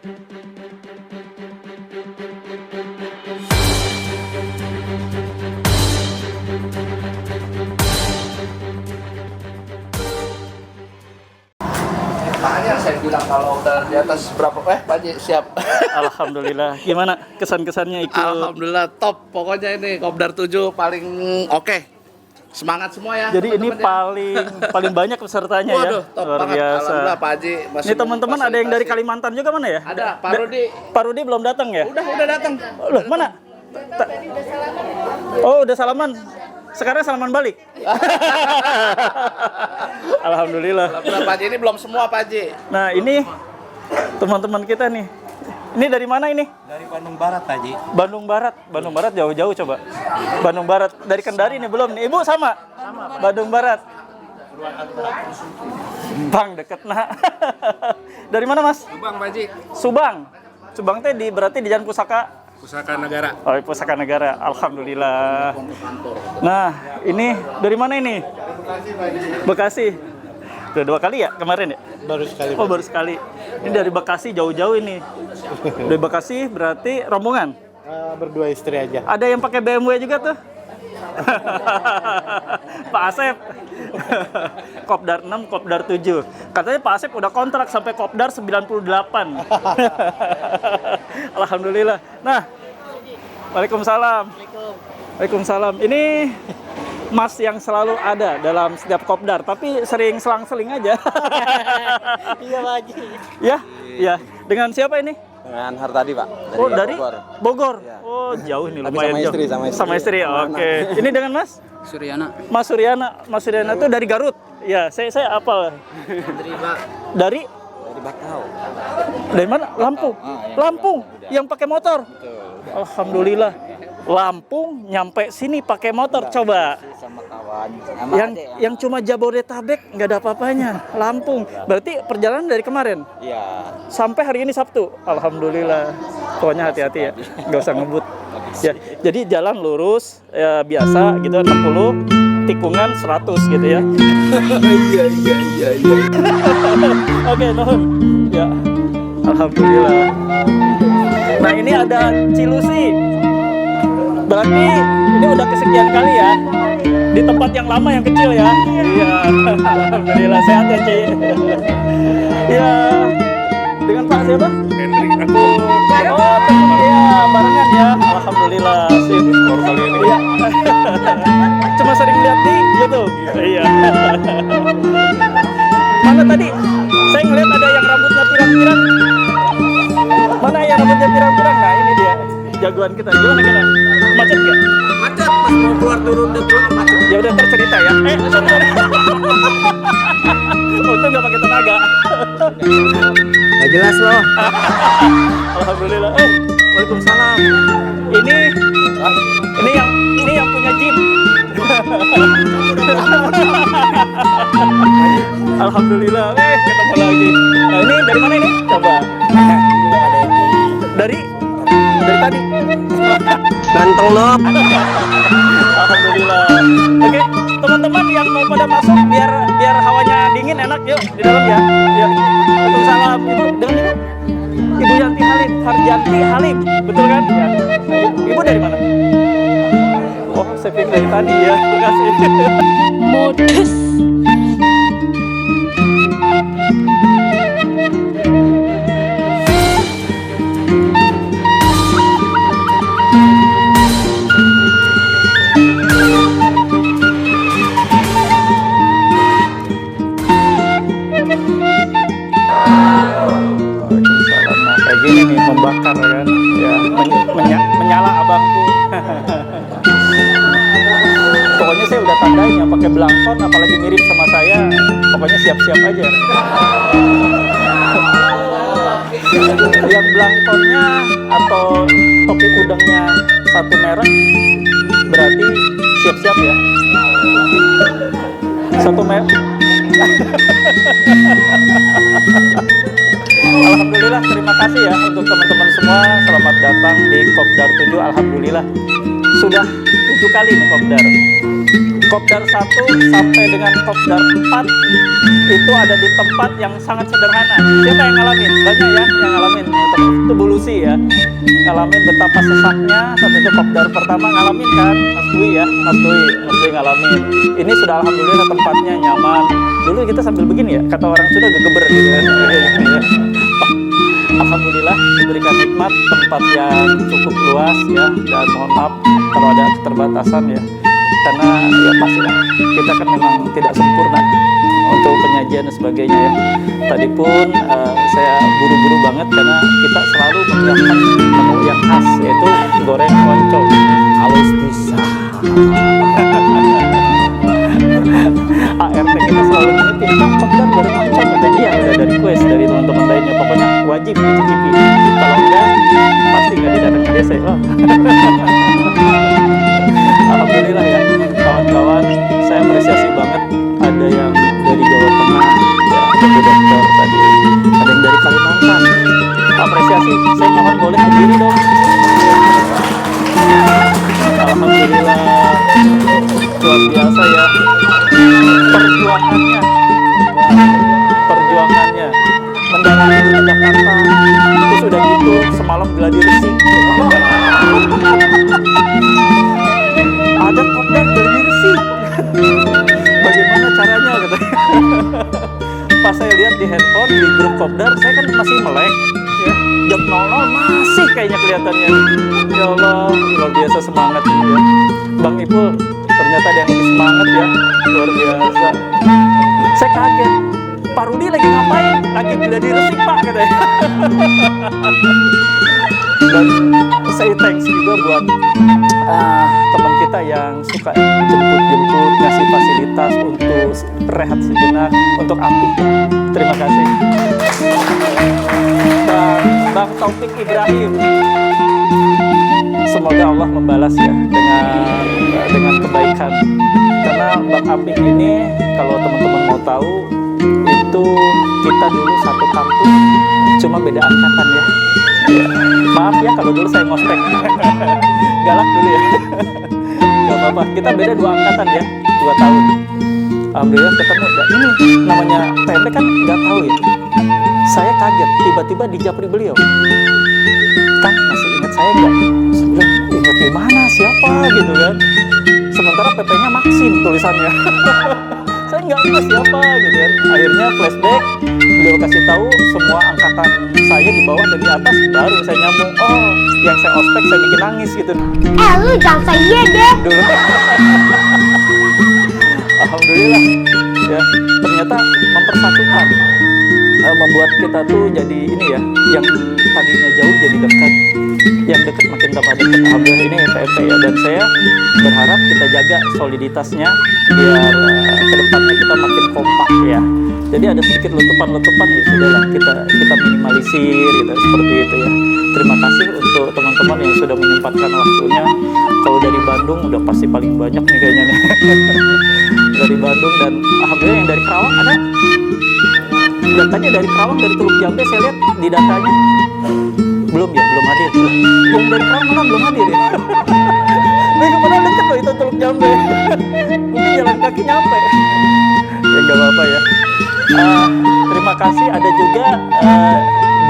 Makanya saya bilang kalau udah di atas berapa Pak Haji siap. Alhamdulillah. Gimana kesan-kesannya ikut? Alhamdulillah top. Pokoknya ini Kopdar 7 paling oke. Semangat semua ya. Jadi ini teman-teman ya. paling banyak pesertanya. Waduh, ya. top Luar banget. biasa. Alhamdulillah Pak Haji masih Ini teman-teman ada yang dari memfasilitasi. Kalimantan juga mana ya? Ada, Pak Rudi. Pak Rudi belum datang ya? Udah datang. Loh, mana? Oh, udah salaman. Sekarang salaman balik. Alhamdulillah. Alhamdulillah Pak Haji ini belum semua Pak Haji. Nah, ini teman-teman kita nih. Ini dari mana ini? Dari Bandung Barat, Haji. Bandung Barat. Bandung Barat jauh-jauh coba. Bandung Barat. Dari Kendari nih belum nih. Ibu sama? Bandung Barat. Bang deket nah. Dari mana Mas? Subang, Pak Haji. Subang. Subang teh berarti di Jalan Pusaka. Pusaka Negara. Oh, Pusaka Negara. Alhamdulillah. Nah, ini dari mana ini? Bekasi. Udah 2 kali ya kemarin ya? Baru sekali. Oh, baru sekali. Ini dari Bekasi jauh-jauh ini. Dari Bekasi berarti rombongan. Berdua istri aja. Ada yang pakai BMW juga tuh. Pak Asep. Kopdar 6, Kopdar 7. Katanya Pak Asep udah kontrak sampai Kopdar 98. Alhamdulillah. Nah, Waalaikumsalam. Waalaikumsalam. Ini Mas yang selalu ada dalam setiap Kopdar, tapi sering selang-seling aja. Iya, Pak Haji. Ya, ya. Dengan siapa ini? Dengan Hartadi, Pak. Dari Bogor. Ya. Oh, jauh nih, Tapi lumayan sama jauh. istri, sama istri. Oke. Ini dengan Mas? Suryana. Mas Suryana. Mas Suryana itu dari Garut. Ya, saya apal. Dari Dari Bakau. dari mana? Lampung. Lampung yang pakai motor. Alhamdulillah. Lampung nyampe sini pakai motor, coba. Sama kawan. Yang cuma Jabodetabek nggak ada apa-apanya. Lampung. Berarti perjalanan dari kemarin Iya. sampai hari ini Sabtu. Alhamdulillah. Pokoknya hati-hati ya, nggak usah ngebut. Ya, jadi jalan lurus ya, biasa gitu 60, tikungan 100 gitu ya. Iya. Oke, nuhun. Ya. Alhamdulillah. Nah, ini ada Cilusi. Berarti ini udah kesekian kali ya di tempat yang lama yang kecil ya. Iya. Alhamdulillah sehat ya, Ci. Iya. Dengan Pak siapa? Hendrik aku. Oh, iya, barengan ya. Alhamdulillah. Sip. Baru kali ini. Iya. Cuma sering lihat di YouTube. Iya. Mana tadi? Saya ngeliat ada yang rambutnya pirang-pirang. Mana yang rambutnya pirang-pirang? Nah, ini dia. Jagoan kita. Gimana? Macet nggak? Macet pas mau keluar turun udah pulang macet. Ya udah tercerita ya. Sorry. Untung nggak pakai tenaga. Nggak jelas loh. Alhamdulillah. Waalaikumsalam. Ini yang punya Jeep. Alhamdulillah. Ketemu lagi. Nah, ini dari mana ini? Coba. Dari tadi. Ganteng loh. Alhamdulillah. Oke, teman-teman yang mau pada masuk biar hawanya dingin enak, yuk di dalam ya. Ya. Waalaikumsalam. Ibu dengan Ibu Yanti Halim, Harjanti Halim, betul kan? Ya. Nah, Ibu dari mana? Oh, saya pikir dari tadi ya. Terima kasih. Modus. Nah, kayak gini nih membakar ya kan, ya menyala abangku. Pokoknya saya udah tandain yang pakai belangkon, apalagi mirip sama saya, pokoknya siap-siap aja. Yang belangkonnya atau topi udangnya satu merek, berarti siap-siap ya. Satu merek. Alhamdulillah, terima kasih ya untuk teman-teman semua. Selamat datang di Kopdar 7. Alhamdulillah sudah 7 kali nih Kopdar. Kopdar 1 sampai dengan Kopdar 4 itu ada di tempat yang sangat sederhana. Siapa yang ngalamin? Banyak ya yang ngalamin. diskusi ya, ngalamin betapa sesaknya saat itu kopdar pertama, ngalamin kan Mas Dwi ya, Mas Dwi ngalamin. Ini sudah alhamdulillah tempatnya nyaman. Dulu kita sambil begini ya, kata orang Sunda geger gitu kan. Alhamdulillah diberikan nikmat tempat yang cukup luas ya, dan mohon maaf kalau ada keterbatasan ya, karena ya pastilah kita kan memang tidak sempurna untuk penyajian dan sebagainya ya. Tadi pun saya buru-buru banget karena kita selalu menyiapkan menu yang khas, yaitu goreng oncom. Halus bisa. ART kita selalu menyetir, Pak, kopdar goreng oncom. Katanya iya, udah dari request dari teman-teman lainnya. Pokoknya wajib dicicipi. Kalau enggak, pasti nggak didatang ke desa. Oh. Alhamdulillah ya, kawan-kawan, saya apresiasi banget. Ada yang dari Jawa Tengah, ya, ada dokter tadi, ada yang dari Kalimantan. Apresiasi, saya mohon boleh berdiri dong. Alhamdulillah, luar biasa ya perjuangannya mendarat di Jakarta. Itu sudah gitu semalam gladi resi. Ada kopdar gladi resi. Bagaimana caranya katanya. Pas saya lihat di handphone di grup kopdar, saya kan masih melek ya. Jam 00 masih kayaknya kelihatannya. Ya Allah, luar biasa semangat ya. Bang Ipul ternyata ada yang lebih semangat ya, luar biasa. Saya kaget, Pak Rudi lagi ngapain? Lagi gladi resi Pak katanya. Dan saya thanks juga buat teman kita yang suka jemput-jemput, ngasih fasilitas untuk rehat sejenak, untuk Api. Terima kasih. Dan Bang Taufik Ibrahim, semoga Allah membalas ya dengan kebaikan. Karena Bang Apik ini, kalau teman-teman mau tahu, itu kita dulu satu kampus, cuma beda angkatan ya. Maaf ya kalau dulu saya ngospek. Galak dulu ya. Gak apa-apa, kita beda 2 angkatan ya, 2 tahun. Alhamdulillah ketemu. Dan ini namanya TMB kan nggak tahu ya. Saya kaget, tiba-tiba di japri beliau. Kan masih ingat saya nggak? Saya bilang, ingat gimana, siapa gitu kan. Sementara PP-nya Maksim tulisannya. Saya nggak ingat siapa gitu kan. Akhirnya flashback, beliau kasih tahu semua angkatan saya di bawah dan di atas, baru saya nyambung. Oh, yang saya ospek saya bikin nangis gitu. Lu jangan saya deh. Dulu. Alhamdulillah ya, ternyata mempersatukan, membuat kita tuh jadi ini ya, yang tadinya jauh jadi dekat, yang dekat makin tambah dekat. Alhamdulillah ini PMP ya, dan saya berharap kita jaga soliditasnya biar kedepannya kita makin kompak ya. Jadi ada sedikit letupan-letupan ya sudahlah, kita minimalisir gitu, seperti itu ya. Terima kasih untuk teman-teman yang sudah menyempatkan waktunya. Kalau dari Bandung udah pasti paling banyak nih kayaknya nih. Dari Bandung, dan alhamdulillah yang dari Kerawang ada. Datanya dari Kerawang, dari Teluk Jambe saya lihat di datanya. Belum hadir. Yang dari Kerawang mana belum hadir ya? Mereka pada dekat loh itu Teluk Jambe. Mungkin jalan kaki nyampe. Ya nggak apa-apa ya. Terima kasih. Ada juga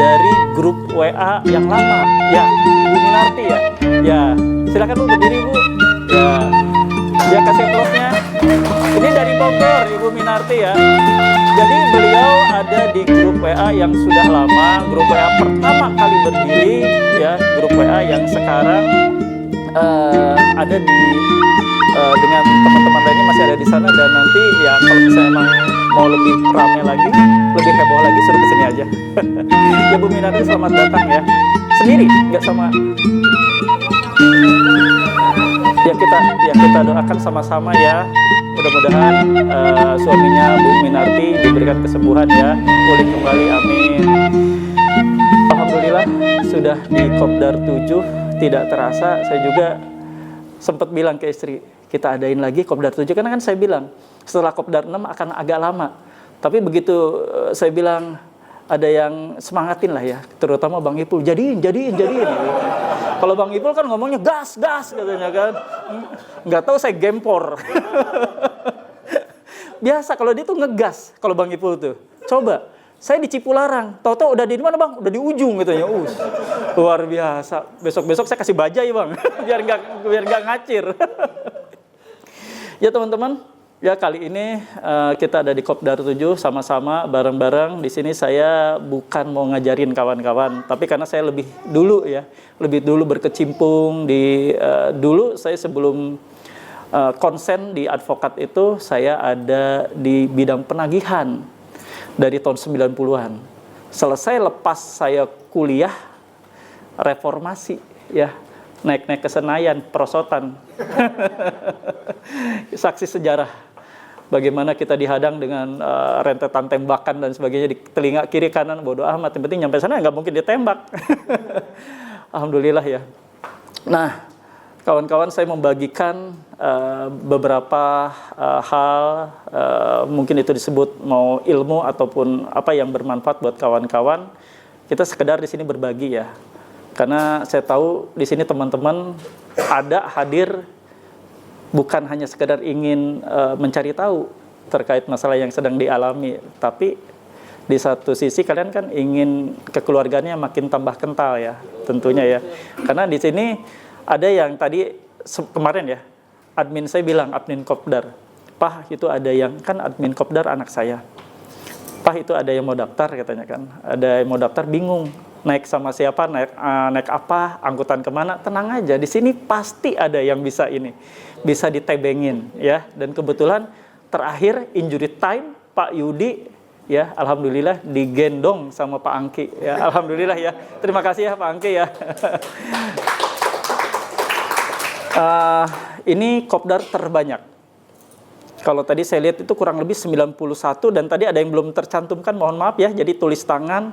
dari grup WA yang lama ya, Bu Minarti ya. Ya, silakan Bu berdiri Bu. Ya, dia kasih vlognya. Ini dari Bogor, Ibu Minarti ya. Jadi beliau ada di grup WA yang sudah lama, grup WA pertama kali berdiri ya, grup WA yang sekarang ada di dengan teman-teman lainnya masih ada di sana, dan nanti ya kalau misalnya emang mau lebih ramai lagi, lebih heboh lagi, suruh kesini aja. Ya Bu Minarti, selamat datang ya. Sendiri, nggak sama. Ya kita doakan sama-sama ya. Mudah-mudahan suaminya Bu Minarti diberikan kesembuhan ya, pulih kembali, amin. Alhamdulillah sudah di Kopdar 7, tidak terasa saya juga sempat bilang ke istri, kita adain lagi Kopdar 7, karena kan saya bilang setelah Kopdar 6 akan agak lama. Tapi begitu saya bilang, ada yang semangatin lah ya, terutama Bang Ipul, jadiin. Kalau Bang Ipul kan ngomongnya gas katanya kan. Nggak tahu saya gempor. Biasa kalau dia tuh ngegas kalau Bang Ipul tuh. Coba Saya di Cipularang, tahu-tahu udah di mana bang? Udah di ujung katanya. Luar biasa. Besok-besok saya kasih bajai bang, biar nggak ngacir. Ya teman-teman, ya kali ini kita ada di Kopdar 7 sama-sama bareng-bareng. Di sini saya bukan mau ngajarin kawan-kawan, tapi karena saya lebih dulu berkecimpung di dulu saya sebelum konsen di advokat itu saya ada di bidang penagihan dari tahun 90-an. Selesai lepas saya kuliah reformasi ya, naik-naik ke Senayan, perosotan. Saksi sejarah bagaimana kita dihadang dengan rentetan tembakan dan sebagainya di telinga kiri kanan, bodoh amat, yang penting nyampe sana nggak mungkin ditembak. Alhamdulillah ya. Nah, kawan-kawan, saya membagikan beberapa hal, mungkin itu disebut mau ilmu ataupun apa yang bermanfaat buat kawan-kawan. Kita sekedar di sini berbagi ya, karena saya tahu di sini teman-teman ada hadir bukan hanya sekedar ingin mencari tahu terkait masalah yang sedang dialami, tapi di satu sisi kalian kan ingin kekeluarganya makin tambah kental ya, tentunya ya. Karena di sini ada yang tadi kemarin ya, admin saya bilang, admin Kopdar, Pak itu ada yang, kan admin Kopdar anak saya, Pak itu ada yang mau daftar katanya kan, ada yang mau daftar bingung, naik sama siapa, naik apa, angkutan kemana, tenang aja, di sini pasti ada yang bisa ini, bisa ditebengin ya. Dan kebetulan terakhir injury time Pak Yudi ya, alhamdulillah digendong sama Pak Angki ya, alhamdulillah ya, terima kasih ya Pak Angki ya. Ini Kopdar terbanyak. Kalau tadi saya lihat itu kurang lebih 91, dan tadi ada yang belum tercantumkan, mohon maaf ya, jadi tulis tangan.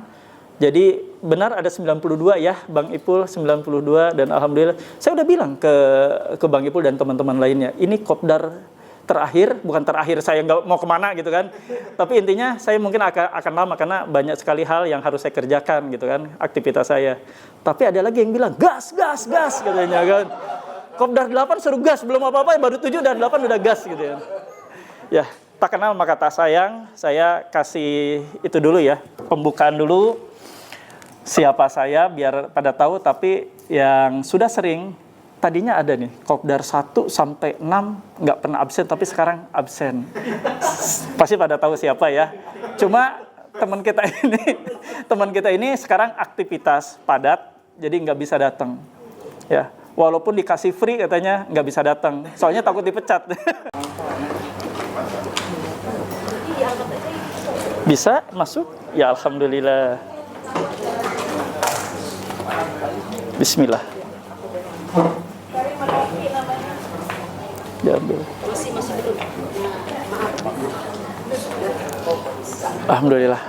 Jadi benar ada 92 ya, Bang Ipul 92, dan alhamdulillah saya udah bilang ke Bang Ipul dan teman-teman lainnya, ini Kopdar terakhir, bukan terakhir saya nggak mau kemana gitu kan, tapi intinya saya mungkin akan lama karena banyak sekali hal yang harus saya kerjakan gitu kan, aktivitas saya. Tapi ada lagi yang bilang gas katanya kan, Kopdar 8 suruh gas, belum apa-apa baru 7 dan 8 udah gas gitu ya. Ya, tak kenal maka tak sayang, saya kasih itu dulu ya, pembukaan dulu siapa saya biar pada tahu. Tapi yang sudah sering, tadinya ada nih, Kopdar 1 sampai 6 nggak pernah absen, tapi sekarang absen. Pasti pada tahu siapa ya. Cuma teman kita ini sekarang aktivitas padat, jadi nggak bisa datang. Ya, walaupun dikasih free katanya nggak bisa datang, soalnya takut dipecat. Bisa masuk? Ya alhamdulillah. Bismillah. Diambil. Alhamdulillah.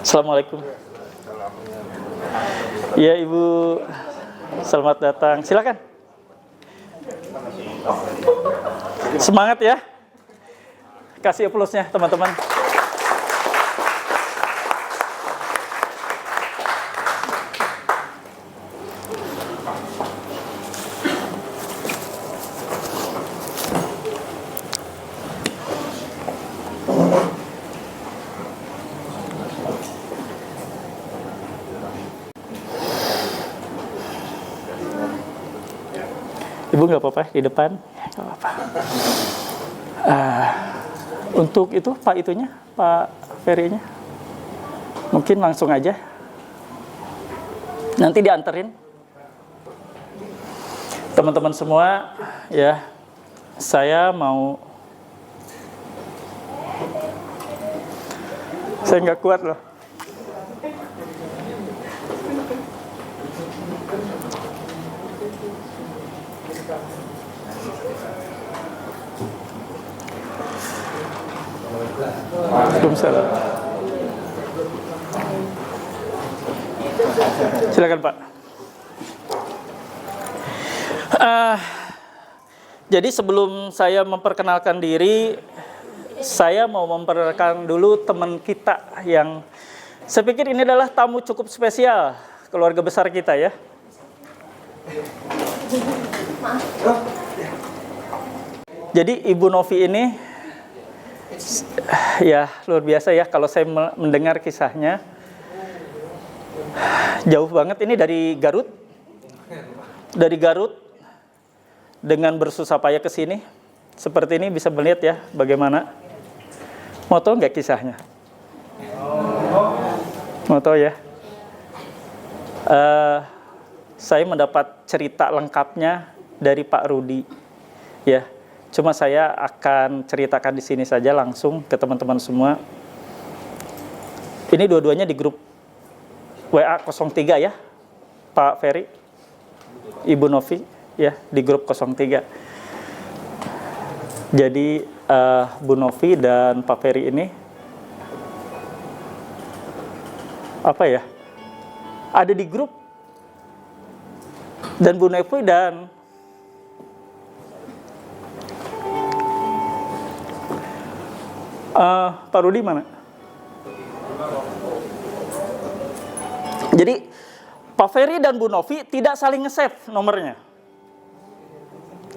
Assalamualaikum. Ya Ibu, selamat datang. Silakan. Semangat ya. Kasih aplausnya teman-teman. Ibu nggak apa-apa di depan, nggak apa-apa. Untuk itu Pak itunya, Pak Ferry-nya, mungkin langsung aja. Nanti dianterin. Teman-teman semua, ya, saya nggak kuat loh. Waalaikumsalam. Silakan Pak. Jadi sebelum saya memperkenalkan diri, saya mau memperkenalkan dulu teman kita yang saya pikir ini adalah tamu cukup spesial keluarga besar kita ya. Jadi Ibu Novi ini ya luar biasa ya, kalau saya mendengar kisahnya. Jauh banget ini dari Garut. Dari Garut dengan bersusah payah ke sini. Seperti ini bisa melihat ya bagaimana. Mau tahu nggak kisahnya? Mau tahu ya? Saya mendapat cerita lengkapnya dari Pak Rudi, ya. Cuma saya akan ceritakan di sini saja langsung ke teman-teman semua. Ini dua-duanya di grup WA 03 ya, Pak Ferry, Ibu Novi, ya, di grup 03. Jadi Bu Novi dan Pak Ferry ini apa ya? Ada di grup. Dan Bu Novi dan Pak Rudi mana? Jadi Pak Ferry dan Bu Novi tidak saling nge-save nomornya.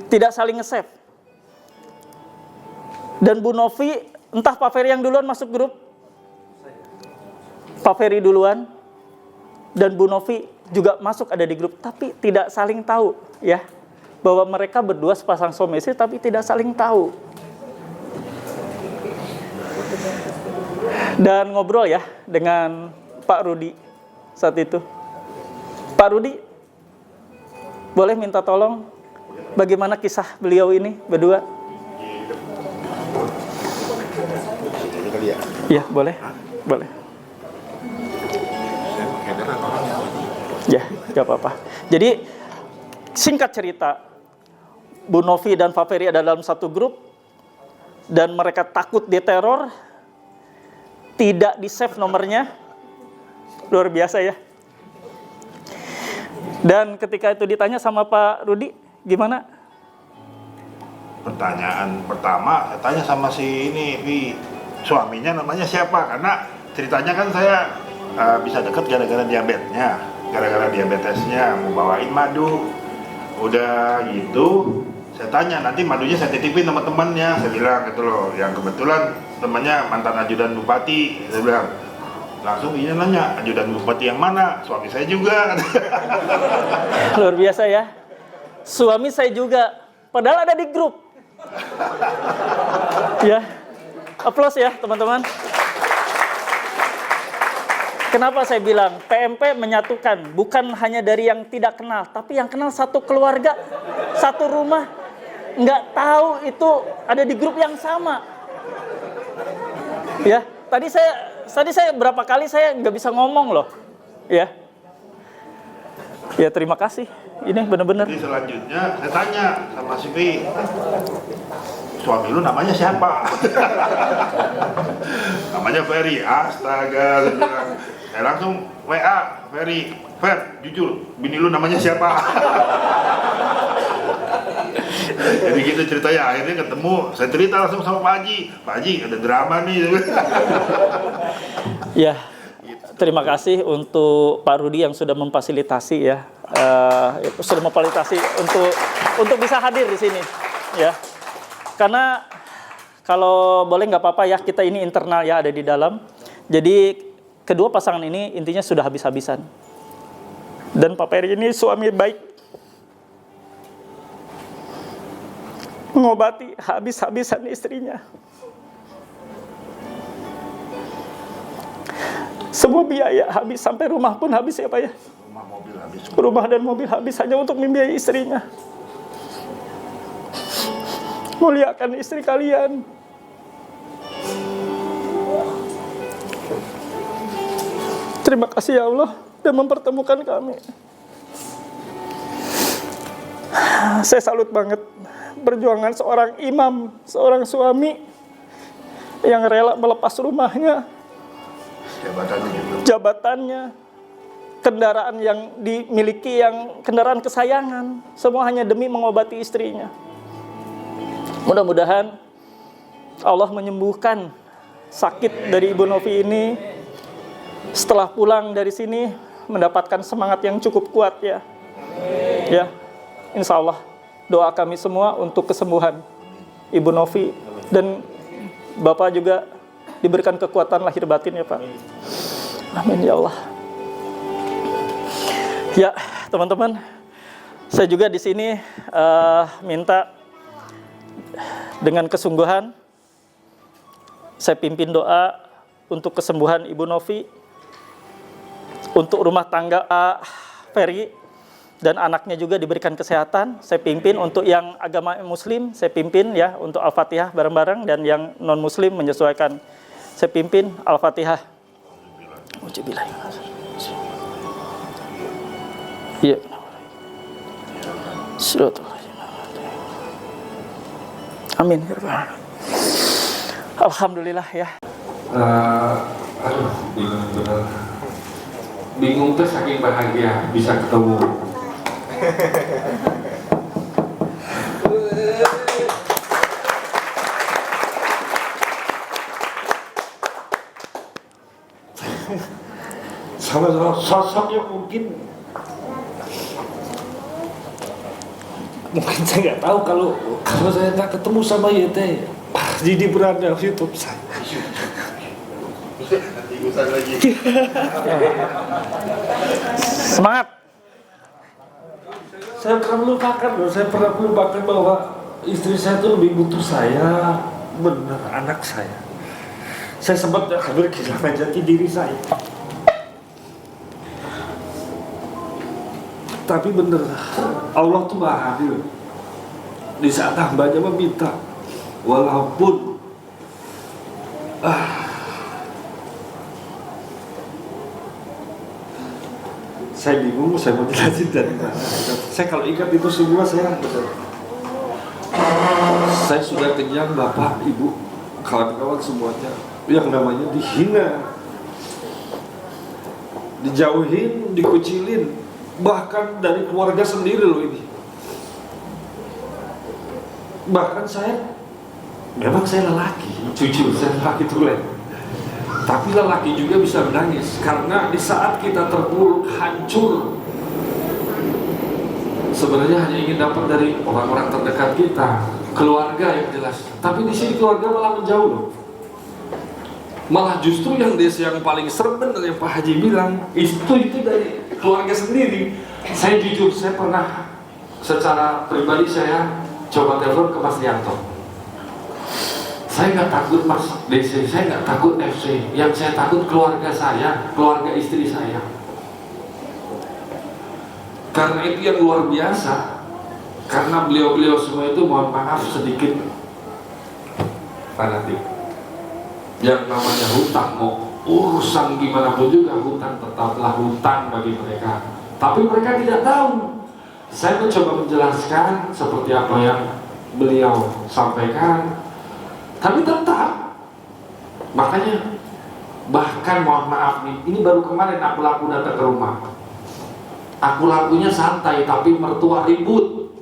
Tidak saling nge-save. Dan Bu Novi, entah Pak Ferry yang duluan masuk grup, Pak Ferry duluan, dan Bu Novi juga masuk ada di grup, tapi tidak saling tahu ya, bahwa mereka berdua sepasang suami istri tapi tidak saling tahu. Dan ngobrol ya dengan Pak Rudi saat itu. Pak Rudi, boleh minta tolong bagaimana kisah beliau ini berdua? Ya, boleh. Boleh. Ya, gak apa-apa. Jadi, singkat cerita, Bu Novi dan Pak Ferry ada dalam satu grup, dan mereka takut diteror, tidak di-save nomornya, luar biasa ya. Dan ketika itu ditanya sama Pak Rudi, gimana? Pertanyaan pertama, saya tanya sama si ini, suaminya namanya siapa? Karena ceritanya kan saya bisa deket gara-gara diabetesnya, gara-gara diabetesnya mau bawain madu. Udah gitu, saya tanya, nanti madunya saya titipin sama temannya, saya bilang gitu loh, yang kebetulan temannya mantan ajudan bupati, saya bilang. Langsung dia nanya, ajudan bupati yang mana? Suami saya juga. Luar biasa ya. Suami saya juga, padahal ada di grup. Ya, aplaus ya teman-teman. Kenapa saya bilang PMP menyatukan, bukan hanya dari yang tidak kenal, tapi yang kenal satu keluarga, satu rumah, nggak tahu itu ada di grup yang sama. Ya, tadi saya berapa kali saya nggak bisa ngomong loh, ya. Ya terima kasih, ini benar-benar. Jadi selanjutnya saya tanya sama si Pi, suami lu namanya siapa? Namanya Ferry. Astaga, saya bilang. Saya langsung WA Ferry, Fer, jujur, bini lu namanya siapa? Jadi gitu ceritanya, akhirnya ketemu, saya cerita langsung sama Pak Haji, ada drama nih. Ya, terima kasih untuk Pak Rudi yang sudah memfasilitasi ya, sudah memfasilitasi untuk bisa hadir di sini, ya. Karena kalau boleh nggak apa-apa ya, kita ini internal ya, ada di dalam. Jadi kedua pasangan ini intinya sudah habis-habisan. Dan Pak Ferry ini suami baik, mengobati habis-habisan istrinya. Semua biaya habis, sampai rumah pun habis ya Pak ya. Rumah mobil habis. Rumah dan mobil habis hanya untuk membiayai istrinya. Muliakan istri kalian. Terima kasih ya Allah dan mempertemukan kami. Saya salut banget perjuangan seorang imam, seorang suami yang rela melepas rumahnya, jabatannya, kendaraan yang dimiliki, yang kendaraan kesayangan, semua hanya demi mengobati istrinya. Mudah-mudahan Allah menyembuhkan sakit dari Ibu Novi ini. Setelah pulang dari sini mendapatkan semangat yang cukup kuat ya. Ya, insya Allah doa kami semua untuk kesembuhan Ibu Novi, dan Bapak juga diberikan kekuatan lahir batin ya Pak. Amin ya Allah. Ya teman-teman, saya juga di sini minta dengan kesungguhan, saya pimpin doa untuk kesembuhan Ibu Novi, untuk rumah tangga Ferry dan anaknya juga diberikan kesehatan. Saya pimpin untuk yang agama Muslim, saya pimpin ya untuk Al-Fatihah bareng-bareng, dan yang non Muslim menyesuaikan. Saya pimpin Al-Fatihah. Iya. Amin. Alhamdulillah ya. Aduh, bingung bener. Bingung tuh saking bahagia bisa ketemu. Sama sosok yang mungkin saya nggak tahu kalau saya nggak ketemu sama Yete jadi berada YouTube saya. Semangat. Saya pernah melupakan bahwa istri saya itu lebih butuh saya, benar, anak saya. Saya sempat hampir kehilangan jati diri saya. Tapi benar, Allah tuh maha adil. Di saat hambanya meminta, walaupun saya bingung, saya mau jelasin dari mana. Saya kalau ingat itu semua saya sudah kenyang, Bapak, Ibu, kawan-kawan semuanya. Yang namanya dihina, dijauhin, dikucilin, bahkan dari keluarga sendiri loh ini. Bahkan memang saya lelaki, jujur saya lelaki tulen. Tapi lelaki juga bisa menangis, karena di saat kita terpuruk, hancur, sebenarnya hanya ingin dapat dari orang-orang terdekat kita, keluarga yang jelas. Tapi di sini keluarga malah menjauh loh. Malah justru yang desa yang paling serem, benar yang Pak Haji bilang, itu dari keluarga sendiri. Saya jujur, saya pernah secara pribadi saya coba telepon ke Mas Rianto. Saya nggak takut Mas DC, saya nggak takut FC. Yang saya takut keluarga saya, keluarga istri saya. Karena itu yang luar biasa. Karena beliau-beliau semua itu, mohon maaf sedikit fanatik. Yang namanya hutang, mau urusan gimana pun juga, hutang tetaplah hutang bagi mereka. Tapi mereka tidak tahu. Saya mencoba menjelaskan seperti apa yang beliau sampaikan. Tapi tetap, makanya bahkan mohon maaf nih, ini baru kemarin aku laku datang ke rumah. Aku lakunya santai, tapi mertua ribut.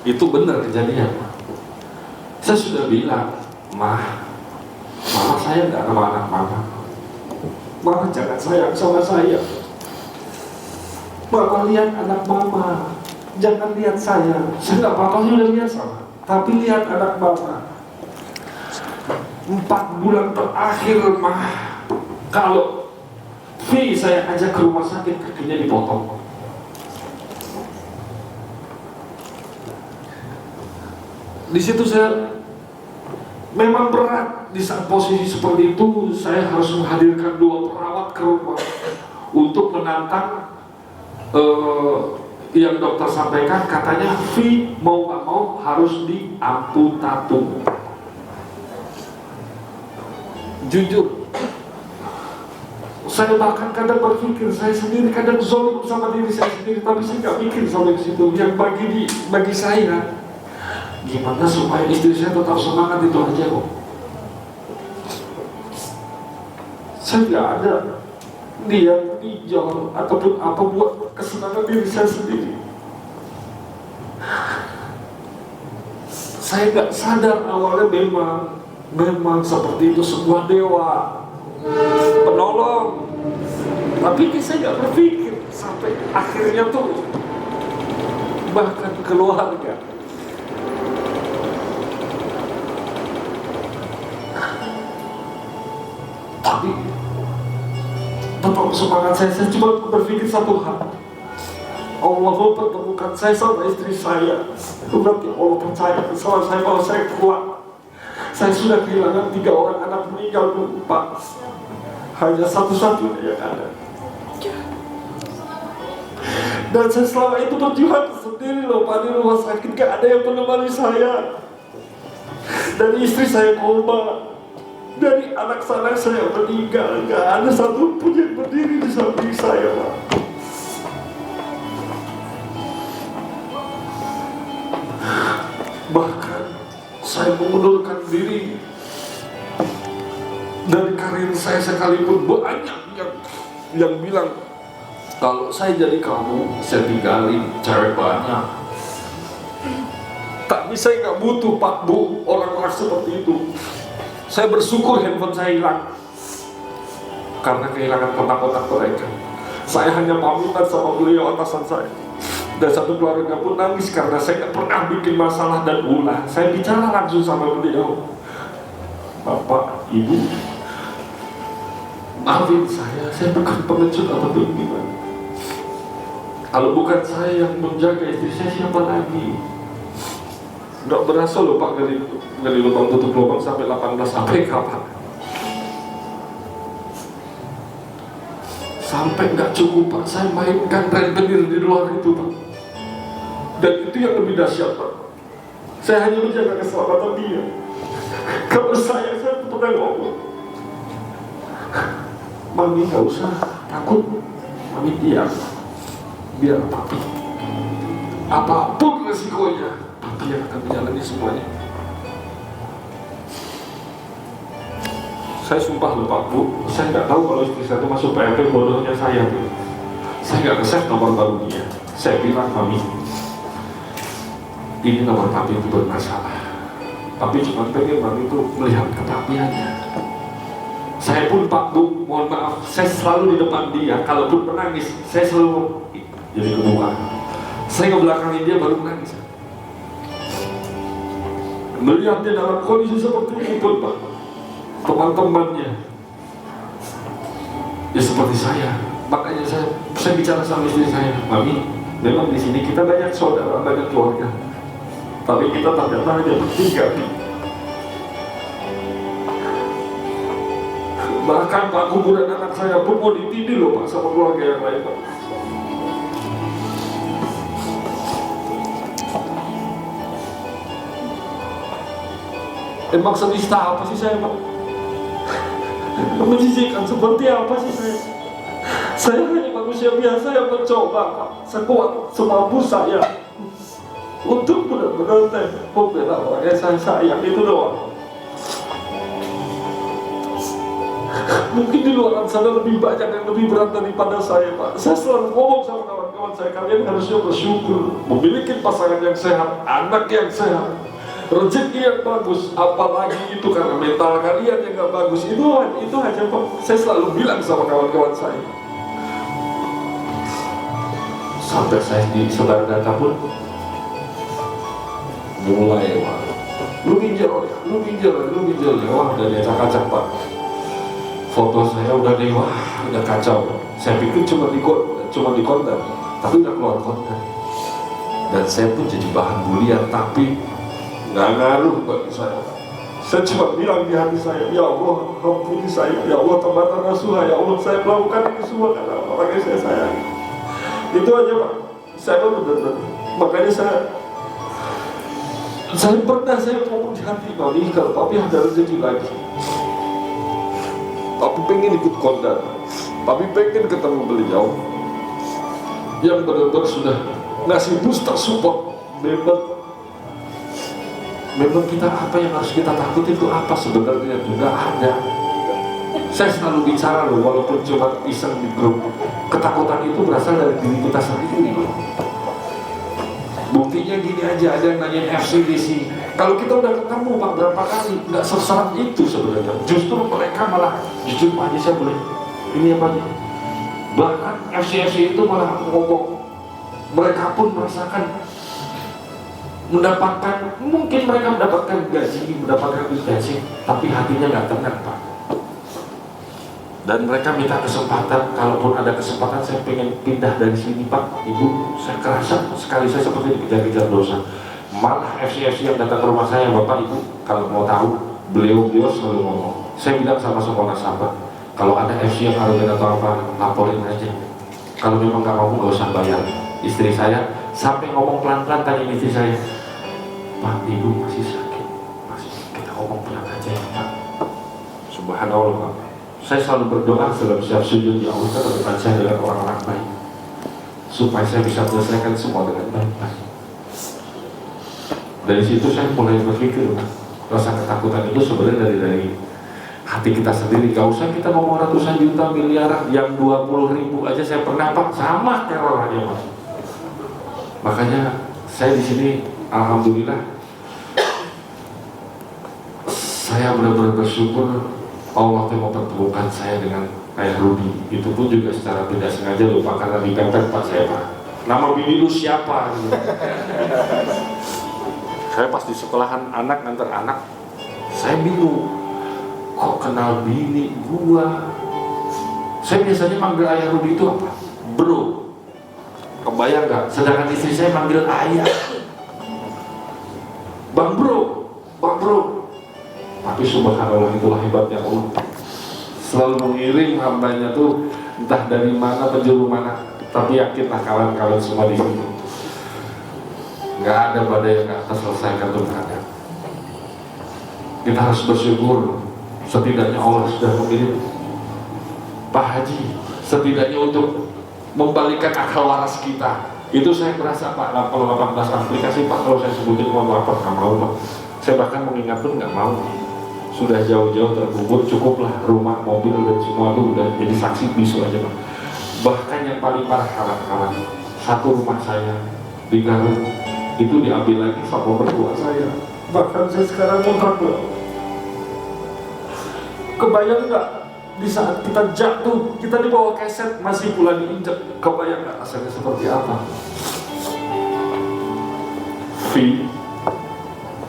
Itu benar kejadian. Saya sudah bilang, Mama saya nggak sama anak Mama. Mama jangan sayang sama saya. Mama lihat anak Mama, jangan lihat saya. Saya nggak apa-apa udah lihat sama, tapi lihat anak Mama. 4 bulan terakhir mah, kalau V saya ajak ke rumah sakit, kakinya dipotong. Di situ saya memang berat. Di saat posisi seperti itu, saya harus menghadirkan 2 perawat ke rumah untuk menantang yang dokter sampaikan. Katanya V mau nggak mau harus diamputasi. Jujur, saya bahkan kadang berpikir, saya sendiri kadang zolim sama diri saya sendiri, tapi saya nggak mikir sampai ke situ. Yang bagi saya, gimana supaya istri saya tetap semangat, itu aja kok. Saya nggak ada niat hijau ataupun apa buat kesenangan diri saya sendiri. Saya nggak sadar awalnya memang seperti itu sebuah dewa penolong, tapi saya nggak berpikir sampai akhirnya tuh bahkan keluarga Tapi tetap semangat saya cuma berpikir satu hal, Allah mempertemukan saya sama istri saya. Berarti Allah percaya sama saya kalau saya kuat. Saya sudah kehilangan 3 orang anak meninggal, Pak. Hanya satu-satunya yang ada. Dan saya selama itu berjuang sendiri loh Pak, di rumah sakit. Gak ada yang menemani saya. Dari istri saya koma, dari anak-anak saya meninggal, gak ada satupun yang berdiri di samping saya, Pak. Bahkan saya mengundurkan diri dari karir saya sekalipun. Banyak yang bilang kalau saya jadi kamu, saya tinggalin cewek banyak. Tapi saya nggak butuh Pak Bu orang-orang seperti itu. Saya bersyukur handphone saya hilang karena kehilangan kontak-kontak mereka. Saya hanya pamitan sama beliau atasan saya. Dan satu keluarga pun nangis karena saya nggak pernah bikin masalah dan ulah. Saya bicara langsung sama beliau, Bapak, Ibu, maafin saya bukan pengecut atau gimana. Kalau bukan saya yang menjaga istri saya, siapa lagi? Nggak berasa loh Pak, dari lubang tutup lubang sampai 18 sampai kapan? Sampai nggak cukup Pak, saya mainkan rentenir di luar itu Pak. Dan itu yang lebih dahsyat Pak. Saya hanya menjaga keselamatan dia. Kalau saya pernah ngomong, Mami nggak usah takut, Mami diam, biar Papi, apapun resikonya, Papi yang akan menjalani semuanya. Saya sumpah loh Pak Bu, saya nggak tahu kalau istri saya itu masuk PRT, bodohnya saya tuh. Saya nggak nge-save nomor baru dia. Saya bilang, Mami, ini nomor Papi itu bermasalah. Papi cuma pengen Mami itu melihat kepapiannya. Saya pun Pak Bu, mohon maaf, saya selalu di depan dia. Kalaupun menangis, saya selalu jadi kedua. Saya ngebelakangin dia baru menangis. Melihat dia dalam kondisi seperti ini pun Pak, teman-temannya ya seperti saya. Makanya saya bicara sama istri saya, Mami, memang di sini kita banyak saudara, banyak keluarga, tapi kita ternyata hanya bertiga. Bahkan Pak, kuburan anak saya pun mau ditindih loh Pak sama keluarga yang lain Pak. Emang senista apa sih saya Pak? Menjijikan seperti apa sih saya? Saya hanya manusia biasa yang mencoba Pak, sekuat semampu saya untuk benar-benar membela orang yang saya sayang, itu doang. Mungkin di luar sana lebih banyak yang lebih berat daripada saya Pak. Saya selalu ngomong sama kawan-kawan saya, kalian harusnya bersyukur memiliki pasangan yang sehat, anak yang sehat, rezeki yang bagus. Apalagi itu karena mental kalian yang gak bagus. Itu aja Pak. Saya selalu bilang sama kawan-kawan saya. Sampai saya di sebar data pun mulai Pak, lu pinjol ya, wah udah acak-acak Pak. Foto saya udah dewa, udah kacau. Saya pikir cuma di konten, tapi udah keluar konten. Dan saya pun jadi bahan bulian, tapi nggak ngaruh bagi saya. Saya cuma bilang di hati saya, ya Allah, ampuni saya, ya Allah, tambahkan nasuha, ya Allah, saya melakukan ini semua karena orang yang saya sayang. Itu aja Pak. Saya benar-benar, makanya saya pernah ngomong di hati, Mami, kalau Papi ada rezeki lagi, Papi pengen ikut kondan, Papi pengen ketemu beliau yang benar-benar sudah ngasih booster support. Memang kita apa yang harus kita takutin itu apa sebenarnya? Juga ada. Saya selalu bicara loh, walaupun cuma iseng di grup, ketakutan itu berasal dari diri kita sendiri loh. Buktinya gini aja, ada yang nanyain FCDC. Kalau kita udah ketemu Pak berapa kali, nggak seserap itu sebenarnya. Justru mereka malah, jujur Pak Haji, saya boleh ini apa nih? Bahkan FCFC itu malah ngomong, mereka pun merasakan mendapatkan, mungkin mereka mendapatkan gaji, tapi hatinya nggak tenang Pak. Dan mereka minta kesempatan, kalaupun ada kesempatan saya pengen pindah dari sini Pak, Ibu, saya kerasa sekali saya seperti dikejar-kejar dosa. Malah FC yang datang ke rumah saya, Bapak Ibu, kalau mau tahu, beliau selalu ngomong. Saya bilang sama semua nasabah, kalau ada FC yang harus atau apa, laporin aja. Kalau memang nggak mau, nggak usah bayar. Istri saya sampai ngomong pelan-pelan, tanya istri saya, Pak, Ibu masih sakit, masih kita ngomong pelan aja ya Pak. Subhanallah Pak. Saya selalu berdoa dalam siap sujud, ya Allah tetapkan saya dengan orang-orang baik, supaya saya bisa menyelesaikan semua dengan baik-baik. Dari situ saya mulai berpikir, rasa ketakutan itu sebenarnya dari hati kita sendiri. Gak usah kita ngomong ratusan juta, miliaran, yang 20.000 aja saya pernah Pak, sama teror aja Mas. Makanya saya di sini, alhamdulillah, saya benar-benar bersyukur Allah yang mempertemukan saya dengan Ayah Rudi. Itu pun juga secara tidak sengaja lupa karena dipepet Pak saya Pak. Nama bini lu siapa? Gitu. Saya pas di sekolahan anak nganter anak, saya bingung. Kok kenal bini gua? Saya biasanya manggil Ayah Rudi itu apa? Bro. Kebayang gak? Sedangkan istri saya manggil ayah. Bang Bro. Tapi subhanallah, itulah hebatnya Allah. Selalu mengirim hambanya tuh entah dari mana, penjuru mana. Tapi yakinlah kawan-kawan semua di sini, nggak ada badai yang nggak terselesaikan Tuhan. Kita harus bersyukur. Setidaknya Allah sudah mengirim Pak Haji, setidaknya untuk membalikan akal waras kita. Itu saya merasa Pak, 18 aplikasi Pak, kalau saya sebutin mohon maaf nggak mau Pak. Saya bahkan mengingat pun nggak mau. Sudah jauh-jauh terkubur, cukuplah rumah, mobil dan semua itu udah jadi saksi bisu aja Pak. Bahkan yang paling parah kawan-kawan, satu rumah saya di Garut itu diambil lagi sama mertua saya. Bahkan saya sekarang kontrak Pak. Kebayang nggak di saat kita jatuh, kita dibawa keset masih pula diinjak, kebayang nggak rasanya seperti apa?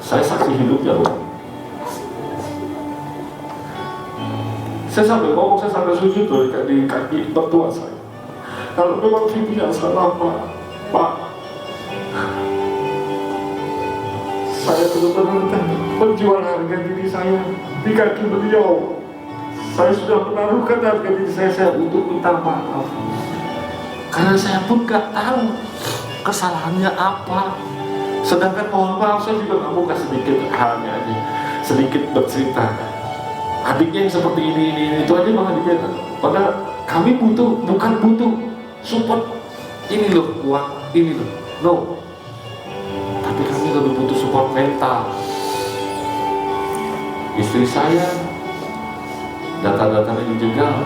Saya saksi hidupnya loh. Saya sampai ngomong, saya sampai sujud loh di kaki mertua saya. Kalau memang Vivi yang salah Pak, saya benar-benar menjual harga diri saya di kaki beliau. Saya sudah menaruhkan harga diri saya untuk minta maaf. Karena saya pun gak tahu kesalahannya apa. Sedangkan mohon maaf, saya juga gak mau kasih sedikit halnya aja, sedikit bercerita. Adiknya yang seperti ini itu aja malah dibela. Padahal kami bukan butuh support ini loh, uang ini loh, no. Tapi kami lebih butuh support mental. Istri saya data-datanya dijegal,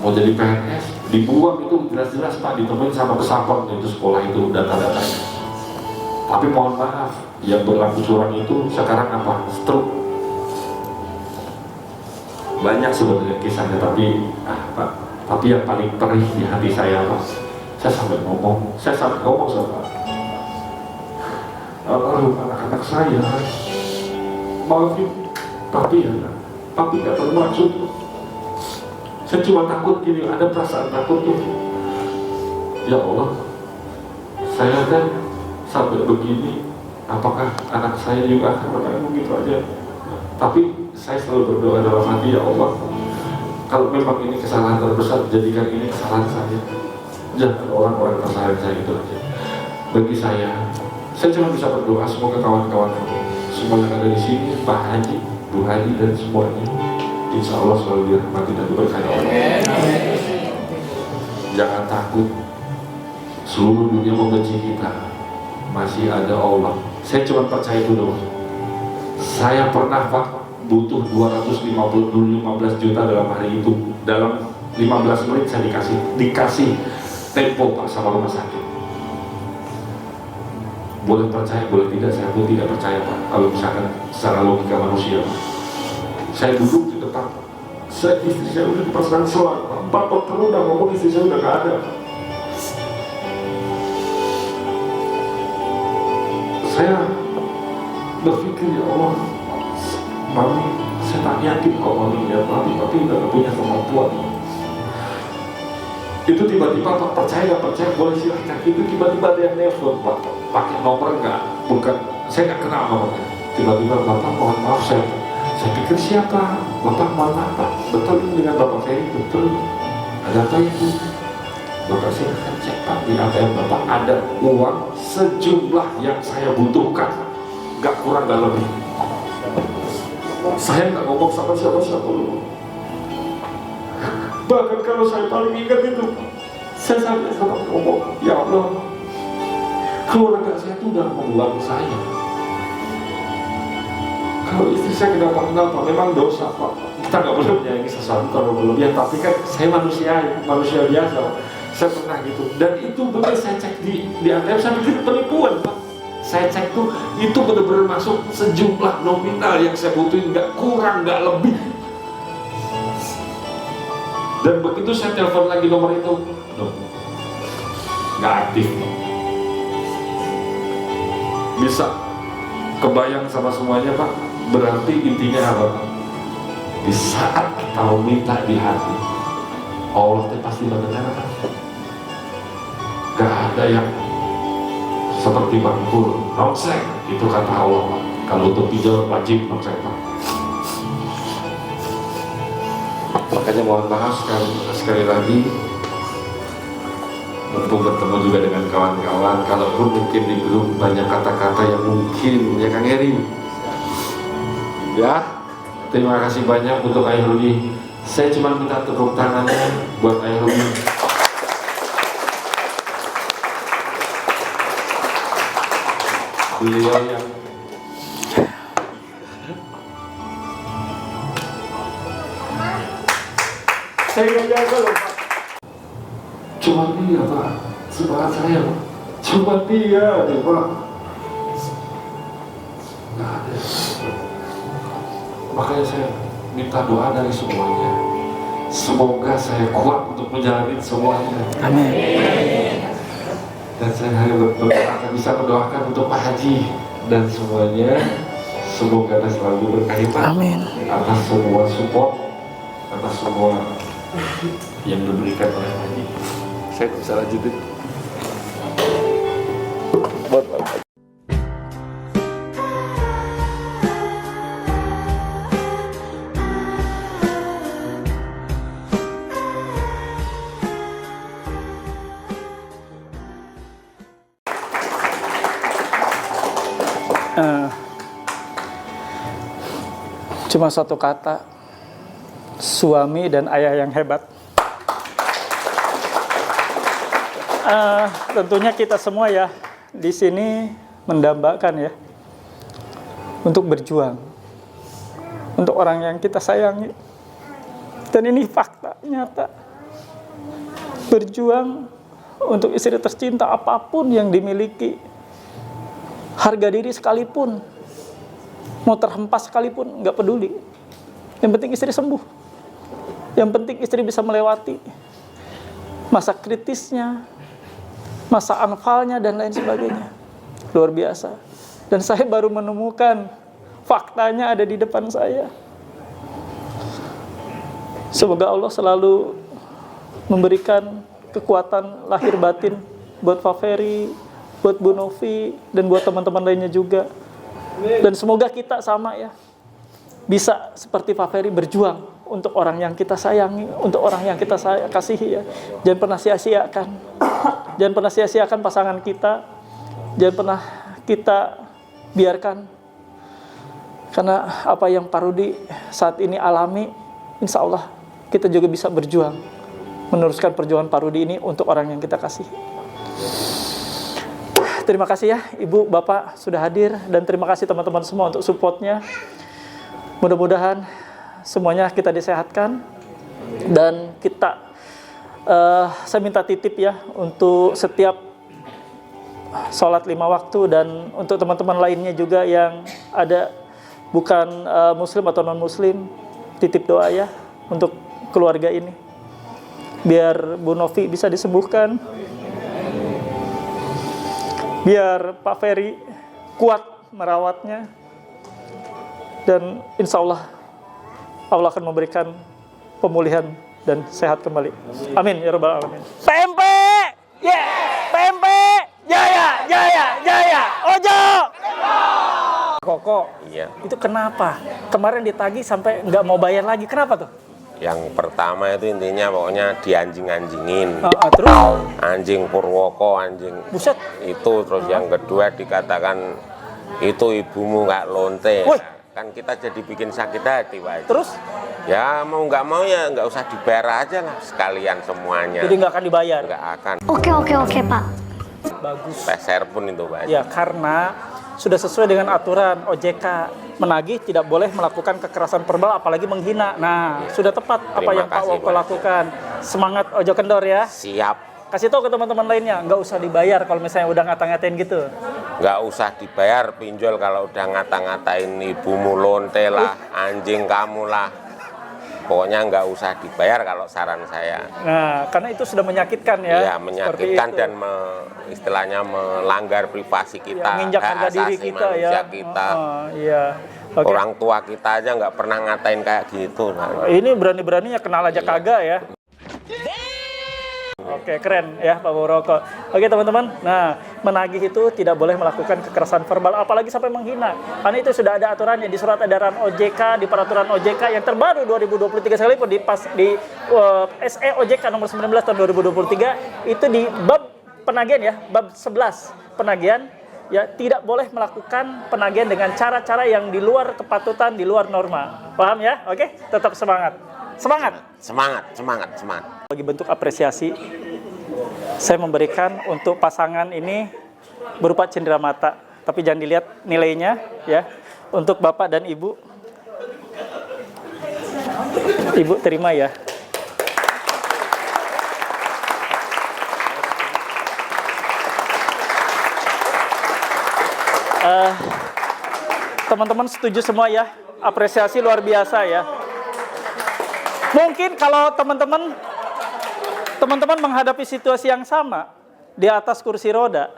mau jadi PNS, dibuang itu jelas-jelas Pak, ditemuin sama pesapon itu sekolah itu data-datanya. Tapi mohon maaf, yang berlaku curang itu sekarang apa? Stroke. Banyak sebenarnya kisahnya, tapi Pak, tapi yang paling perih di hati saya Pak, saya sampai ngomong sama anak-anak saya, maafin tapi ya, tapi nggak bermaksud. Saya cuma takut gini, ada perasaan takut tuh. Ya Allah, saya kan sampai begini, apakah anak saya juga akan berkata begitu aja? Tapi saya selalu berdoa dalam hati, ya Allah, kalau memang ini kesalahan terbesar, jadikan ini kesalahan saya. Jangan orang-orang kesalahan saya itu aja. Bagi saya cuma bisa berdoa semoga kawan-kawan semua yang ada di sini, Pak Haji, Bu Haji dan semuanya, insya Allah selalu dirahmati dan diberkahi Allah. Jangan takut, seluruh dunia membenci kita, masih ada Allah. Saya cuma percaya itu doang. Saya pernah Pak butuh 215 juta dalam hari itu, dalam 15 menit saya dikasih tempo Pak sama rumah sakit. Boleh percaya, boleh tidak, saya pun tidak percaya Pak, kalau misalkan secara logika manusia Pak. Saya duduk di depan, istri saya udah dipasang selang, Pak dokter udah ngomong istri saya udah gak ada. Saya berpikir, ya Allah, Mami, saya saya tak yakin kok mami lihat mami, tapi udah gak punya kemampuan. Itu tiba-tiba Pak, percaya gak percaya boleh silahkan. Itu tiba-tiba ada yang nelfon Pak, pakai nomor enggak, bukan, saya nggak kenal nomornya. Tiba-tiba Bapak mohon maaf, saya pikir siapa? Bapak mohon maaf Pak, betul ini dengan Bapak Ferry, betul. Ada apa itu? Bapak silahkan cek Pak, di ATM Bapak ada uang sejumlah yang saya butuhkan, gak kurang gak lebih. Saya nggak ngomong sama siapa-siapa dulu. Bahkan kalau saya paling ingat itu, saya sampai sama ngomong, ya Allah, keluarga saya itu udah membuang saya. Kalau istri saya kenapa-kenapa, memang dosa Pak. Kita nggak boleh menyayangi sesuatu kalau berlebihan, tapi kan saya manusia biasa. Saya pernah gitu, dan itu benar saya cek di ATM, saya pikir penipuan Pak. Saya cek tuh, itu benar-benar masuk sejumlah nominal yang saya butuhin, nggak kurang, nggak lebih. Dan begitu saya telepon lagi nomor itu, nggak aktif. Bisa kebayang sama semuanya Pak, berarti intinya apa Pak? Di saat kita meminta di hati, Allah pasti mendengar Pak. Gak ada yang seperti bangkul, nongsek, itu kata Allah Pak. Kalau untuk pinjam wajib nongsek Pak. Makanya mohon maaf sekali lagi, mumpung bertemu juga dengan kawan-kawan, kalaupun mungkin di grup banyak kata-kata yang mungkin ya Kang Eri. Ya, terima kasih banyak untuk Ayah Rudi. Saya cuma minta tepuk tangannya buat Ayah Rudi. Beliau yang saya nggak jaga loh Pak. Cuma dia Pak, semangat saya Pak. Cuma dia deh Pak. Nggak ada. Makanya saya minta doa dari semuanya. Semoga saya kuat untuk menjalani semuanya. Amin. Dan saya hanya akan bisa mendoakan untuk Pak Haji dan semuanya. Semoga anda selalu berkaitan. Amin. Atas semua support, atas semua yang diberikan oleh Pak Haji. Saya bisa lanjutin. Buat Pak. Cuma satu kata, suami dan ayah yang hebat. Tentunya kita semua ya di sini mendambakan ya untuk berjuang untuk orang yang kita sayangi, dan ini fakta nyata. Berjuang untuk istri tercinta, apapun yang dimiliki, harga diri sekalipun, mau terhempas sekalipun, nggak peduli. Yang penting istri sembuh. Yang penting istri bisa melewati masa kritisnya, masa anfalnya, dan lain sebagainya. Luar biasa. Dan saya baru menemukan faktanya ada di depan saya. Semoga Allah selalu memberikan kekuatan lahir batin buat Pak Ferry, buat Bu Novi, dan buat teman-teman lainnya juga. Dan semoga kita sama ya, bisa seperti Pak Ferry berjuang untuk orang yang kita sayangi, untuk orang yang kita kasihi ya. Jangan pernah sia-siakan. Jangan pernah sia-siakan pasangan kita. Jangan pernah kita biarkan. Karena apa yang Pak Rudi saat ini alami, insya Allah kita juga bisa berjuang meneruskan perjuangan Pak Rudi ini untuk orang yang kita kasihi. Terima kasih ya Ibu, Bapak sudah hadir, dan terima kasih teman-teman semua untuk supportnya. Mudah-mudahan semuanya kita disehatkan, dan kita saya minta titip ya untuk setiap sholat 5 waktu, dan untuk teman-teman lainnya juga yang ada bukan muslim atau non muslim, titip doa ya untuk keluarga ini biar Bu Novi bisa disembuhkan, biar Pak Ferry kuat merawatnya, dan insya Allah Allah akan memberikan pemulihan dan sehat kembali. Amin ya rabbal alamin. PMP, PMP, jaya, jaya, jaya, Ojo. Koko, Iya. itu kenapa? Kemarin ditagih sampai nggak mau bayar lagi. Kenapa tuh? Yang pertama itu intinya pokoknya dianjing-anjingin. Terus? Anjing Purwoko, anjing Buset. itu. Terus yang kedua dikatakan itu ibumu Kak Lonte. Woi. Kan kita jadi bikin sakit hati, Pak. Terus? Ya mau nggak mau ya nggak usah dibayar aja lah sekalian semuanya. Jadi nggak akan dibayar? Nggak akan. Oke, Pak. Bagus. Peser pun itu, Pak. Ya, karena sudah sesuai dengan aturan OJK. Menagih tidak boleh melakukan kekerasan verbal apalagi menghina. Nah, sudah tepat apa Terima yang Pak kasih, Woko Pak. lakukan. Semangat Ojo Kendor ya. Siap. Kasih tahu ke teman-teman lainnya, nggak usah dibayar kalau misalnya udah ngata-ngatain gitu. Nggak usah dibayar pinjol kalau udah ngata-ngatain ibumu Lonte lah, anjing kamu lah. Pokoknya nggak usah dibayar kalau saran saya. Nah, karena itu sudah menyakitkan ya. Iya, menyakitkan Seperti itu. dan istilahnya melanggar privasi Ya, kita, nginjak hak harga diri asasi kita ya. manusia kita. Iya. Oke. Orang tua kita aja nggak pernah ngatain kayak gitu. Pak. Ini berani-beraninya kenal aja kagak ya. Oke, keren ya Pak Boroko. Oke teman-teman, nah menagih itu tidak boleh melakukan kekerasan verbal, apalagi sampai menghina. Karena itu sudah ada aturannya di surat edaran OJK, di peraturan OJK yang terbaru 2023 sekalipun di SE OJK nomor 19 tahun 2023 itu di bab penagihan ya, bab 11 penagihan ya tidak boleh melakukan penagihan dengan cara-cara yang di luar kepatutan, di luar norma. Paham ya? Oke, tetap semangat. Semangat. Semangat, semangat, semangat. Bagi bentuk apresiasi, saya memberikan untuk pasangan ini berupa cindera mata. Tapi jangan dilihat nilainya ya. Untuk Bapak dan Ibu. Ibu terima ya. Teman-teman setuju semua ya. Apresiasi luar biasa ya. Mungkin kalau teman-teman menghadapi situasi yang sama di atas kursi roda,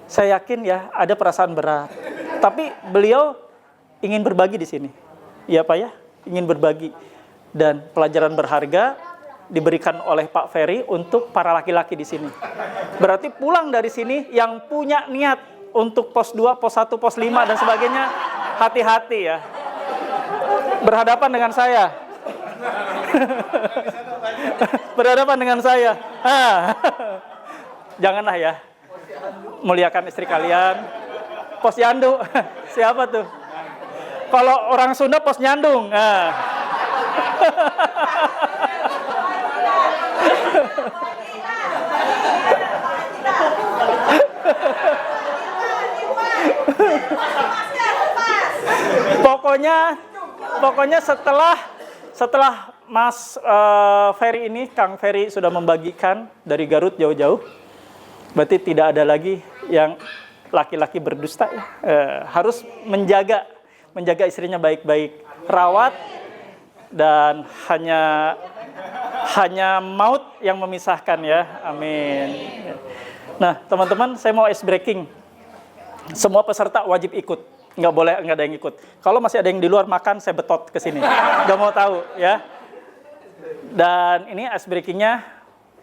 saya yakin ya ada perasaan berat. Tapi beliau ingin berbagi di sini, ya Pak ya, ingin berbagi dan pelajaran berharga diberikan oleh Pak Ferry untuk para laki-laki di sini. Berarti pulang dari sini yang punya niat untuk pos 2, pos 1, pos 5 dan sebagainya, hati-hati ya. Berhadapan dengan saya. Berhadapan dengan saya. Janganlah ya. Muliakan istri kalian. Pos yandu. Siapa tuh? Kalau orang Sunda pos nyandung. Pokoknya setelah Mas Ferry ini, Kang Ferry sudah membagikan dari Garut jauh-jauh, berarti tidak ada lagi yang laki-laki berdusta ya. Harus menjaga istrinya baik-baik, rawat, dan hanya maut yang memisahkan ya. Amin. Nah teman-teman, saya mau ice breaking. Semua peserta wajib ikut. Nggak ada yang ikut. Kalau masih ada yang di luar makan, saya betot ke sini. Nggak mau tahu ya. Dan ini ice breakingnya,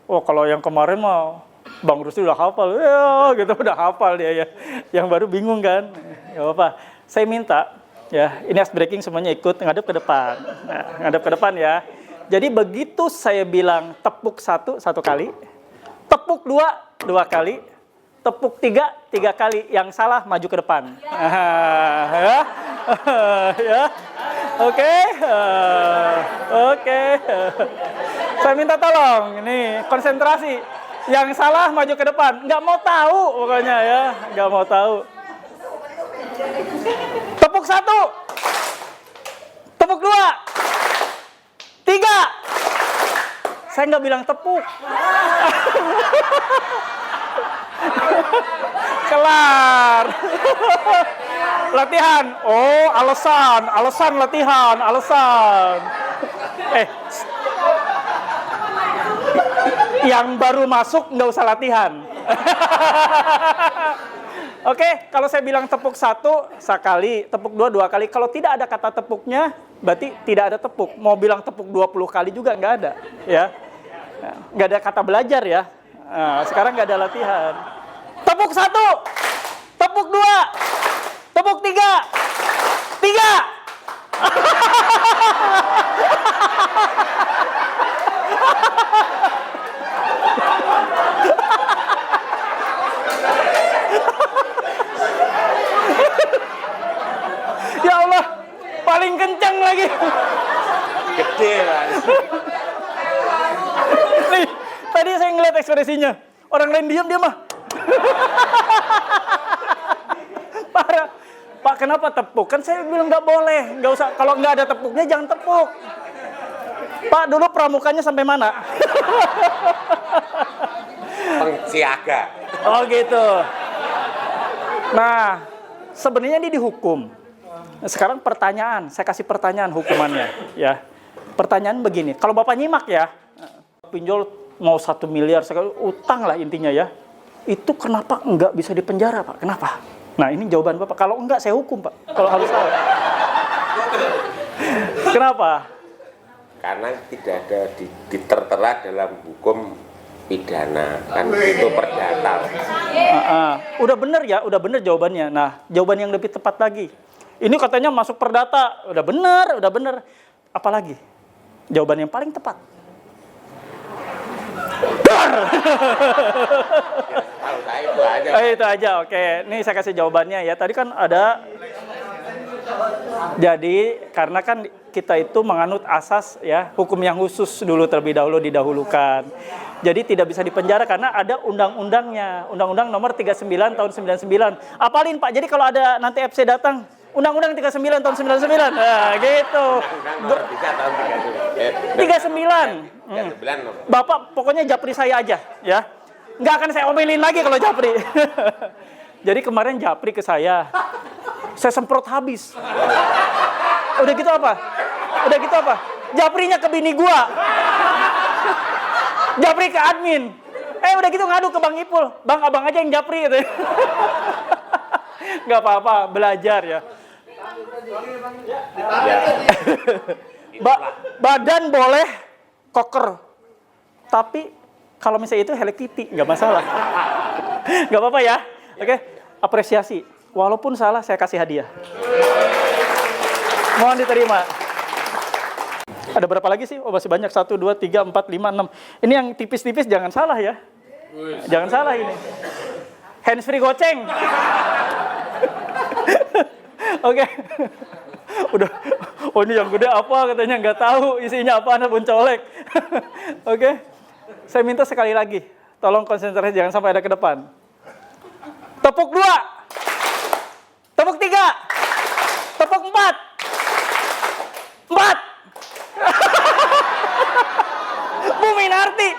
kalau yang kemarin mau Bang Rusdi udah hafal, ya gitu udah hafal dia ya. Yang baru bingung kan? Gak apa-apa. Saya minta ya, ini ice breaking semuanya ikut ngadep ke depan. Nah, ngadep ke depan ya. Jadi begitu saya bilang tepuk 1 kali, tepuk 2 kali, tepuk 3 kali, yang salah maju ke depan. Ya. Oke. Saya minta tolong, ini konsentrasi. Yang salah maju ke depan, nggak mau tahu pokoknya ya, nggak mau tahu. Tepuk 1, tepuk 2, 3. Saya nggak bilang tepuk. Kelar. Latihan. Oh, alasan latihan. Yang baru masuk nggak usah latihan. Oke, kalau saya bilang tepuk 1 sekali, tepuk 2 2 kali. Kalau tidak ada kata tepuknya, berarti tidak ada tepuk. Mau bilang tepuk 20 kali juga nggak ada, ya. Nggak ada kata belajar ya. Nah, sekarang nggak ada latihan. Tepuk 1, tepuk 2, tepuk 3, 3. Ya Allah, paling kencang lagi. Gede mas. Nih, tadi saya ngeliat ekspresinya. Orang lain diam dia mah. Parah. Pak, kenapa tepuk? Kan saya bilang nggak boleh, nggak usah. Kalau nggak ada tepuknya jangan tepuk. Pak, dulu pramukanya sampai mana? Pengsiaga. Oh gitu. Nah, sebenarnya ini dihukum. Sekarang pertanyaan, saya kasih pertanyaan hukumannya, ya. Pertanyaan begini, kalau Bapak nyimak ya, pinjol mau 1 miliar sekali, utang lah intinya ya. Itu kenapa enggak bisa dipenjara, Pak? Kenapa? Nah, ini jawaban Bapak. Kalau enggak, saya hukum, Pak. Kalau harus tahu. Kenapa? Karena tidak ada ditertera dalam hukum pidana, kan itu perdata. Udah bener ya, udah bener jawabannya. Nah, jawaban yang lebih tepat lagi. Ini katanya masuk perdata, udah bener. Apalagi? Jawaban yang paling tepat. Tahu saya itu aja. Itu aja, oke. Nih saya kasih jawabannya ya. Tadi kan ada. Jadi karena kan kita itu menganut asas ya hukum yang khusus dulu terlebih dahulu didahulukan. Jadi tidak bisa dipenjara karena ada undang-undangnya. Undang-undang nomor 39 tahun 99. Apalin Pak. Jadi kalau ada nanti FC datang, Undang-Undang 39 tahun 99. Nah, gitu. Undang-undang bisa tahun 39. 39. Bapak pokoknya japri saya aja ya. Nggak akan saya omelin lagi kalau japri. Jadi kemarin japri ke saya semprot habis. Udah gitu apa? Japrinya ke bini gua. Japri ke admin. Udah gitu ngadu ke Bang Ipul. Bang, abang aja yang japri gitu. Nggak apa-apa, belajar ya. Badan boleh koker. Tapi kalau misalnya itu Hello Kitty, nggak masalah. Nggak apa-apa ya. Oke, apresiasi. Walaupun salah, saya kasih hadiah. Mohon diterima. Ada berapa lagi sih? Oh, masih banyak. 1, 2, 3, 4, 5, 6. Ini yang tipis-tipis jangan salah ya. Jangan salah ini. Hands free goceng. Oke. Udah. Oh, ini yang gede apa katanya, nggak tahu isinya apa, anak pun colek. Oke. Saya minta sekali lagi. Tolong konsentrasi, jangan sampai ada ke depan. Tepuk 2. Tepuk 3. Tepuk 4. 4. Bu Minarti.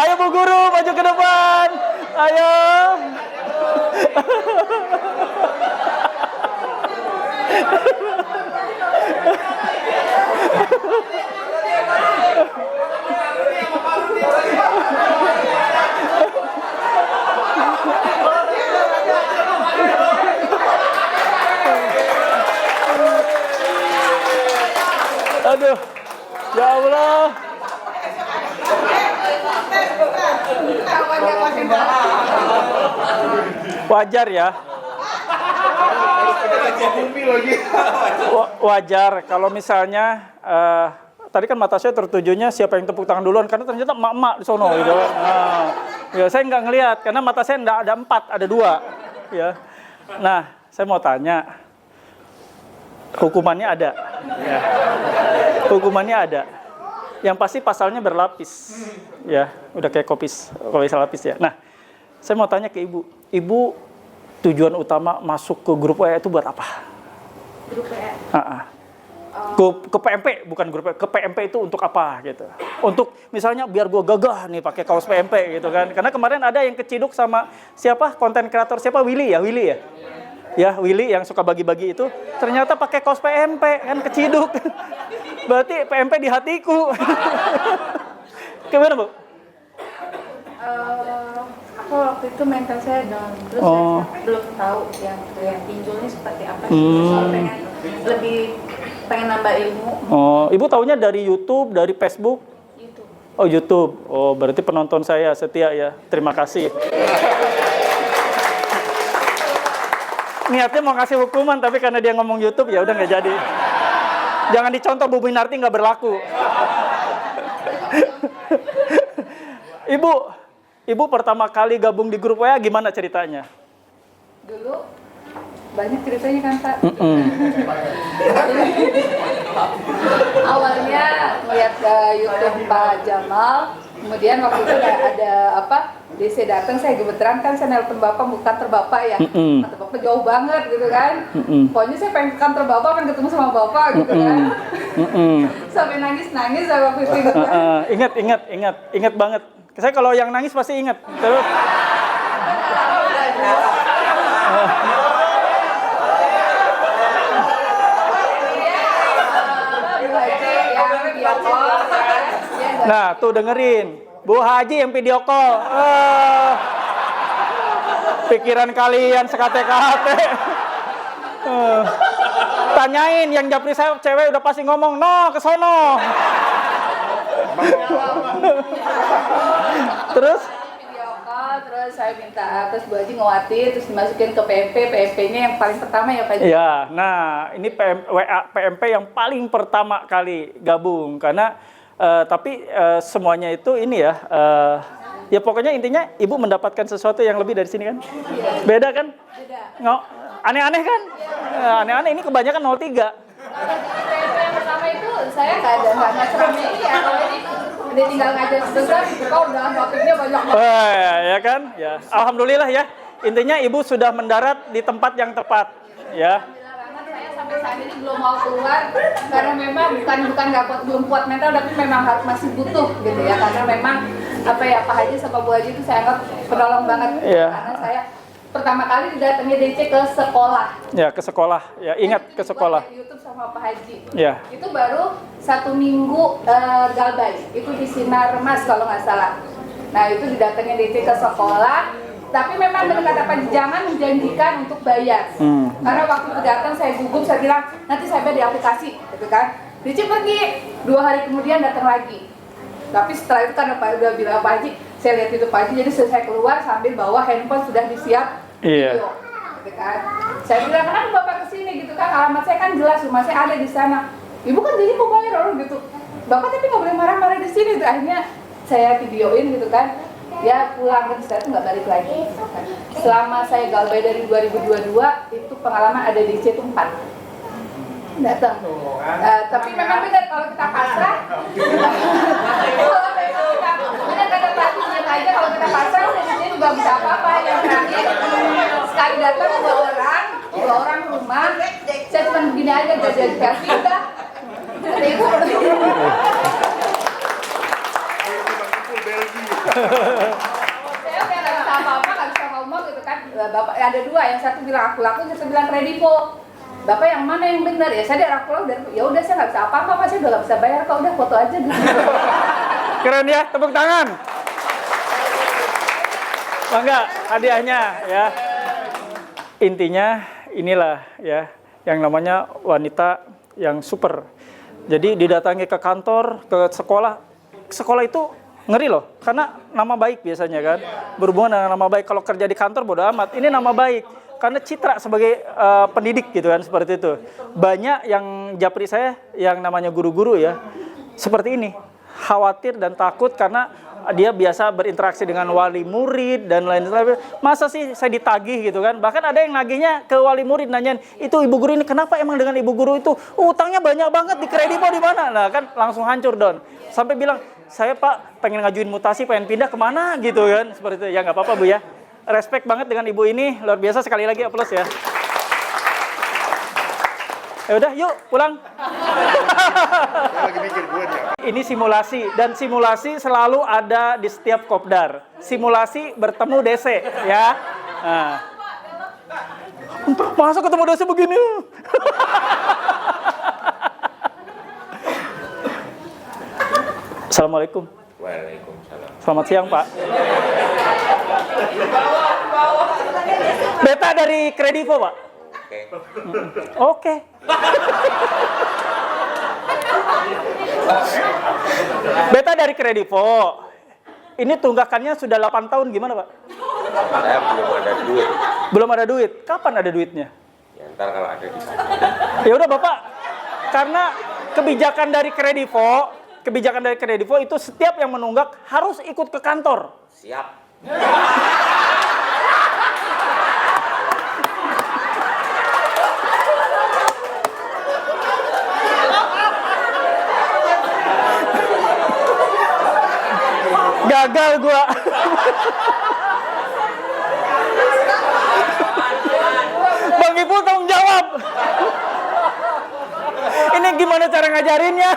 Ayo Bu Guru, maju ke depan. Ayo. Aduh, ya Allah. Wajar ya. Wajar kalau misalnya tadi kan mata saya tertujunya siapa yang tepuk tangan duluan, karena ternyata emak-emak di sono gitu kan. Nah, ya saya nggak ngelihat karena mata saya nggak ada 4, ada 2 ya. Nah, saya mau tanya, hukumannya ada ya. Hukumannya ada. Yang pasti pasalnya berlapis ya, udah kayak kopi lapis ya. Nah, saya mau tanya ke Ibu. Ibu, tujuan utama masuk ke grup WA itu buat apa? Grup WA. Ke PMP, bukan grup WA. Ke PMP itu untuk apa gitu? Untuk misalnya biar gue gagah nih pakai kaos PMP gitu kan. Karena kemarin ada yang keciduk sama siapa? Konten kreator siapa? Willy ya? Ya, Willy yang suka bagi-bagi itu ternyata pakai kaos PMP kan, keciduk. Berarti PMP di hatiku. Gimana, Bu? Kalau waktu itu mental saya down, terus Oh. saya belum tahu yang pinjolnya seperti apa. Hmm. Soalnya pengen nambah ilmu Oh, Ibu taunya dari YouTube, dari Facebook? gitu. Oh, YouTube. Oh, berarti penonton saya setia ya. Terima kasih. Niatnya mau kasih hukuman, tapi karena dia ngomong YouTube, ya udah nggak jadi. Jangan dicontoh, Bu Minarti nggak berlaku. Ibu pertama kali gabung di grup WA gimana ceritanya? Dulu banyak ceritanya kan Pak. Awalnya lihat YouTube Pak Jamal, kemudian waktu itu ada DC datang, saya gemeteran kan, saya nelpon Bapak, bukan kantor Bapak ya. Kantor Bapak jauh banget gitu kan. Pokoknya saya pengen ke kantor Bapak, pengen ketemu sama Bapak gitu kan. Sampai nangis-nangis saya waktu itu gitu kan. Ingat banget. Saya kalau yang nangis pasti ingat. Terus nah, tuh dengerin. Bu Haji yang video call. Pikiran kalian sekate-kate. Tanyain yang japri saya cewek udah pasti ngomong, "No, ke sono." Terus Video call, terus saya minta terus Bu Haji nguatin, terus dimasukin ke PMP-nya yang paling pertama ya Pak Haji. ya, nah ini PMP yang paling pertama kali gabung karena tapi semuanya itu ini ya, ya pokoknya intinya Ibu mendapatkan sesuatu yang lebih dari sini kan? Beda kan? Beda. Aneh-aneh kan? Aneh-aneh ini kebanyakan 03. Kalau di PMP yang pertama itu saya nggak seramai ini ya, kalau ini dia tinggal ngajar sebentar, kau udah topiknya banyak banget. Ya kan? Ya, alhamdulillah ya. Intinya Ibu sudah mendarat di tempat yang tepat, ya. Saya sampai saat ini belum mau keluar karena memang bukan nggak kuat, belum kuat mental, tapi memang masih butuh gitu ya, karena memang Pak Haji sama Bu Haji itu saya anggap penolong banget. Iya. Karena saya pertama kali didatangi DC ke sekolah. Ya, ke sekolah. Ya, ingat ke sekolah. YouTube sama Pak Haji. Ya. Itu baru 1 minggu galbay. Itu di Sinar Mas kalau nggak salah. Nah, itu didatangi DC ke sekolah. Tapi memang dengan kata jangan menjanjikan untuk bayar. Karena waktu itu datang saya gugup, saya bilang nanti saya bayar di aplikasi, gitu kan. DC pergi, 2 hari kemudian datang lagi. Tapi setelah itu karena Pak udah bilang Pak Haji, saya lihat itu Pak Haji, jadi saya keluar sambil bawa handphone sudah disiap video, gitu kan. Saya bilang kenapa Bapak kesini gitu kan, alamat saya kan jelas, rumah saya ada di sana. Ibu kan jadi mau bayar orang gitu. Bapak tapi nggak boleh marah-marah di sini. Gitu. Akhirnya saya videoin gitu kan. Ya pulang kan, setelah itu nggak balik lagi. Selama saya galbay dari 2022 itu pengalaman ada di C itu 4 datang. Tapi memang benar kalau kita pasrah. Kalau memang kita benar kata pelatihnya aja, kalau kita pasrah udah di sini juga bisa apa-apa. Yang terakhir sekali datang 2 orang rumah, saya cuma begini aja gak jadi kasih udah. Kata ibu. Saya udah nggak bisa apa-apa, nggak bisa ngomong gitu kan. Bapak ada 2, yang satu bilang aku laku, yang satu bilang kredivo. Bapak yang mana yang benar ya? Saya dari aku ya udah saya nggak bisa apa-apa, Pak, saya udah nggak bisa bayar kok, udah foto aja dulu. Keren ya, tepuk tangan. Bangga hadiahnya ya. Intinya inilah ya yang namanya wanita yang super. Jadi didatangi ke kantor, ke sekolah. Sekolah itu ngeri loh, karena nama baik biasanya kan. Berhubungan dengan nama baik. Kalau kerja di kantor bodo amat, ini nama baik. Karena citra sebagai pendidik gitu kan, seperti itu. Banyak yang japri saya yang namanya guru-guru ya, seperti ini. Khawatir dan takut karena dia biasa berinteraksi dengan wali murid dan lain-lain. Masa sih saya ditagih gitu kan? Bahkan ada yang nagihnya ke wali murid, nanyain, itu ibu guru ini kenapa emang dengan ibu guru itu utangnya banyak banget, di kredivo di mana? Nah kan langsung hancur Don. Sampai bilang, saya Pak pengen ngajuin mutasi, pengen pindah kemana gitu kan? Seperti itu. Ya nggak apa-apa Bu ya. Respect banget dengan ibu ini, luar biasa, sekali lagi aplaus ya. Ya udah, yuk pulang. Ini simulasi, dan simulasi selalu ada di setiap kopdar. Simulasi bertemu DC ya. Nah. Masa ketemu DC begini? Assalamualaikum. Waalaikumsalam. Selamat siang Pak. Beta dari Kredivo, Pak. Oke. Oke. Beta dari Kredivo. Ini tunggakannya sudah 8 tahun, gimana, Pak? Saya belum ada duit. Belum ada duit. Kapan ada duitnya? Ya, ntar kalau ada di sana. Ya udah, Bapak. Karena kebijakan dari Kredivo itu setiap yang menunggak harus ikut ke kantor. Siap. Gagal gua. Bang Ipul tanggung jawab. Ini gimana cara ngajarinnya?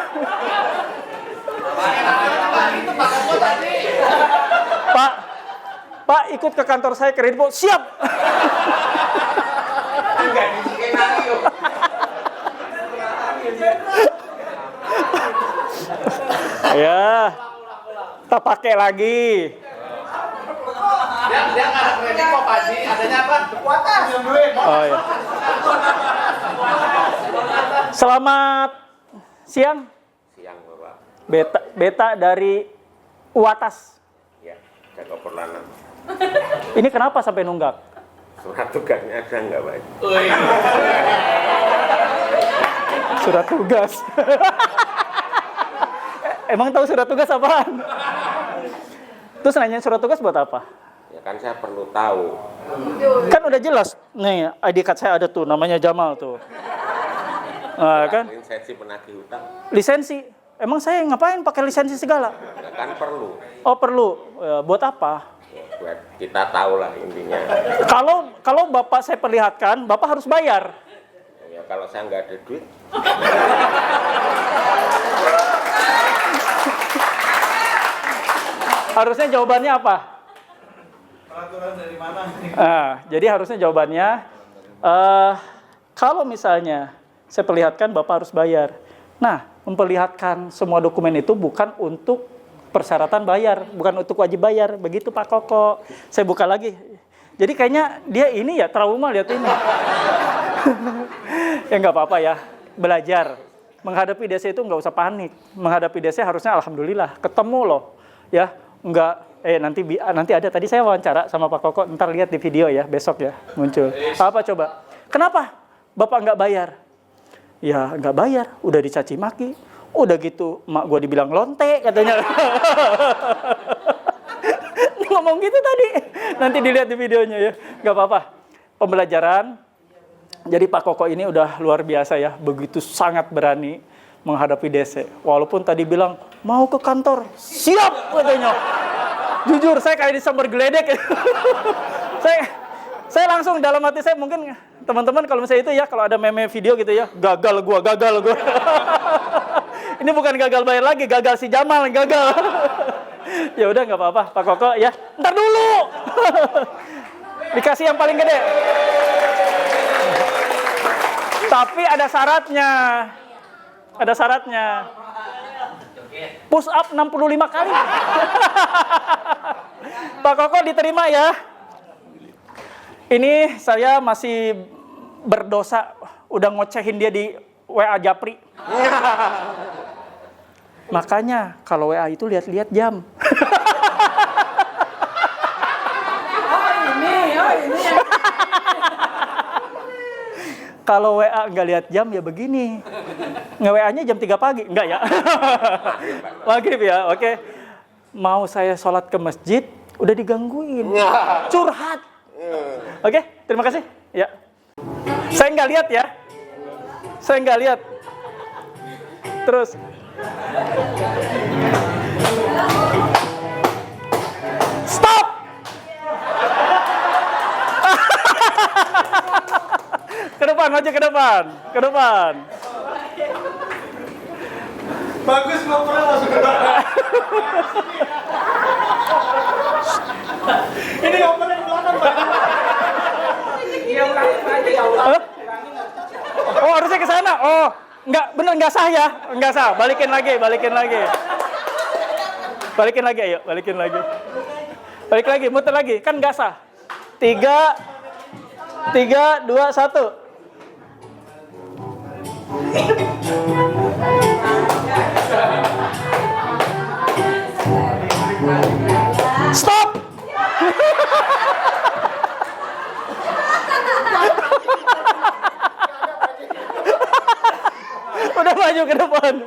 Pak, ikut ke kantor saya Kredivo. Siap. Ya, kita pakai lagi. Dia nggak ada kredit kok, Pak Haji. Adanya apa? Oh ya. Selamat siang. Siang, Bapak. Beta dari Uatas. Ya, jaga perlahan. Ini kenapa sampai nunggak? Surat tugasnya ada nggak, Pak? Surat tugas. Emang tahu surat tugas apaan? Terus nanya surat tugas buat apa? Ya kan saya perlu tahu. Kan udah jelas. Nih, ID card saya ada tuh, namanya Jamal tuh. Nah, kan? Lisensi penagih hutang. Lisensi. Emang saya ngapain pakai lisensi segala? Ya kan perlu. Oh, perlu. Ya, buat apa? Ya, buat kita tahu lah intinya. Kalau Bapak saya perlihatkan, Bapak harus bayar. Ya kalau saya nggak ada duit. Harusnya jawabannya apa? Peraturan dari mana? Jadi harusnya jawabannya, kalau misalnya saya perlihatkan, Bapak harus bayar. Nah, memperlihatkan semua dokumen itu bukan untuk persyaratan bayar, bukan untuk wajib bayar. Begitu Pak Koko. Saya buka lagi. Jadi kayaknya dia ini ya trauma lihat ini. Ya nggak apa-apa ya, belajar. Menghadapi DC itu nggak usah panik. Menghadapi DC harusnya alhamdulillah ketemu loh, ya. Enggak, nanti ada. Tadi saya wawancara sama Pak Koko, ntar lihat di video ya, besok ya muncul. Apa coba? Kenapa Bapak nggak bayar? Ya nggak bayar, udah dicaci maki, udah gitu mak gua dibilang lonte katanya. Ngomong gitu tadi, nanti dilihat di videonya ya, nggak apa-apa. Pembelajaran. Jadi Pak Koko ini udah luar biasa ya, begitu sangat berani menghadapi DC. Walaupun tadi bilang, mau ke kantor, siap katanya. Jujur, saya kayak disambar geledek. saya langsung dalam hati saya, mungkin teman-teman kalau misalnya itu ya, kalau ada meme video gitu ya, gagal gua. Ini bukan gagal bayar lagi, gagal si Jamal, gagal. Ya udah nggak apa-apa, Pak Koko ya. Ntar dulu. Dikasih yang paling gede. Tapi ada syaratnya. Ada syaratnya. Push up 65 kali. Pak Koko diterima ya. Ini saya masih berdosa udah ngocehin dia di WA Japri. Makanya kalau WA itu lihat-lihat jam. Kalau WA nggak lihat jam ya begini. Nge-WA-nya jam 3 pagi. Enggak ya? Maghrib ya, oke. Mau saya sholat ke masjid, udah digangguin. Curhat. Oke, terima kasih. Ya. Saya nggak lihat ya. Saya nggak lihat. Terus. Stop! Ke depan, maju ke depan. Ke depan. Bagus nggak pernah masuk ke dalam. Ini nggak pernah di belakang, Pak. Oh, harusnya ke sana. Oh, nggak sah ya. Nggak sah. Balikin lagi. Balikin lagi, ayo, balikin lagi. Balik lagi, muter lagi, kan nggak sah. 3, 2, 1. Stop. Udah maju ke depan.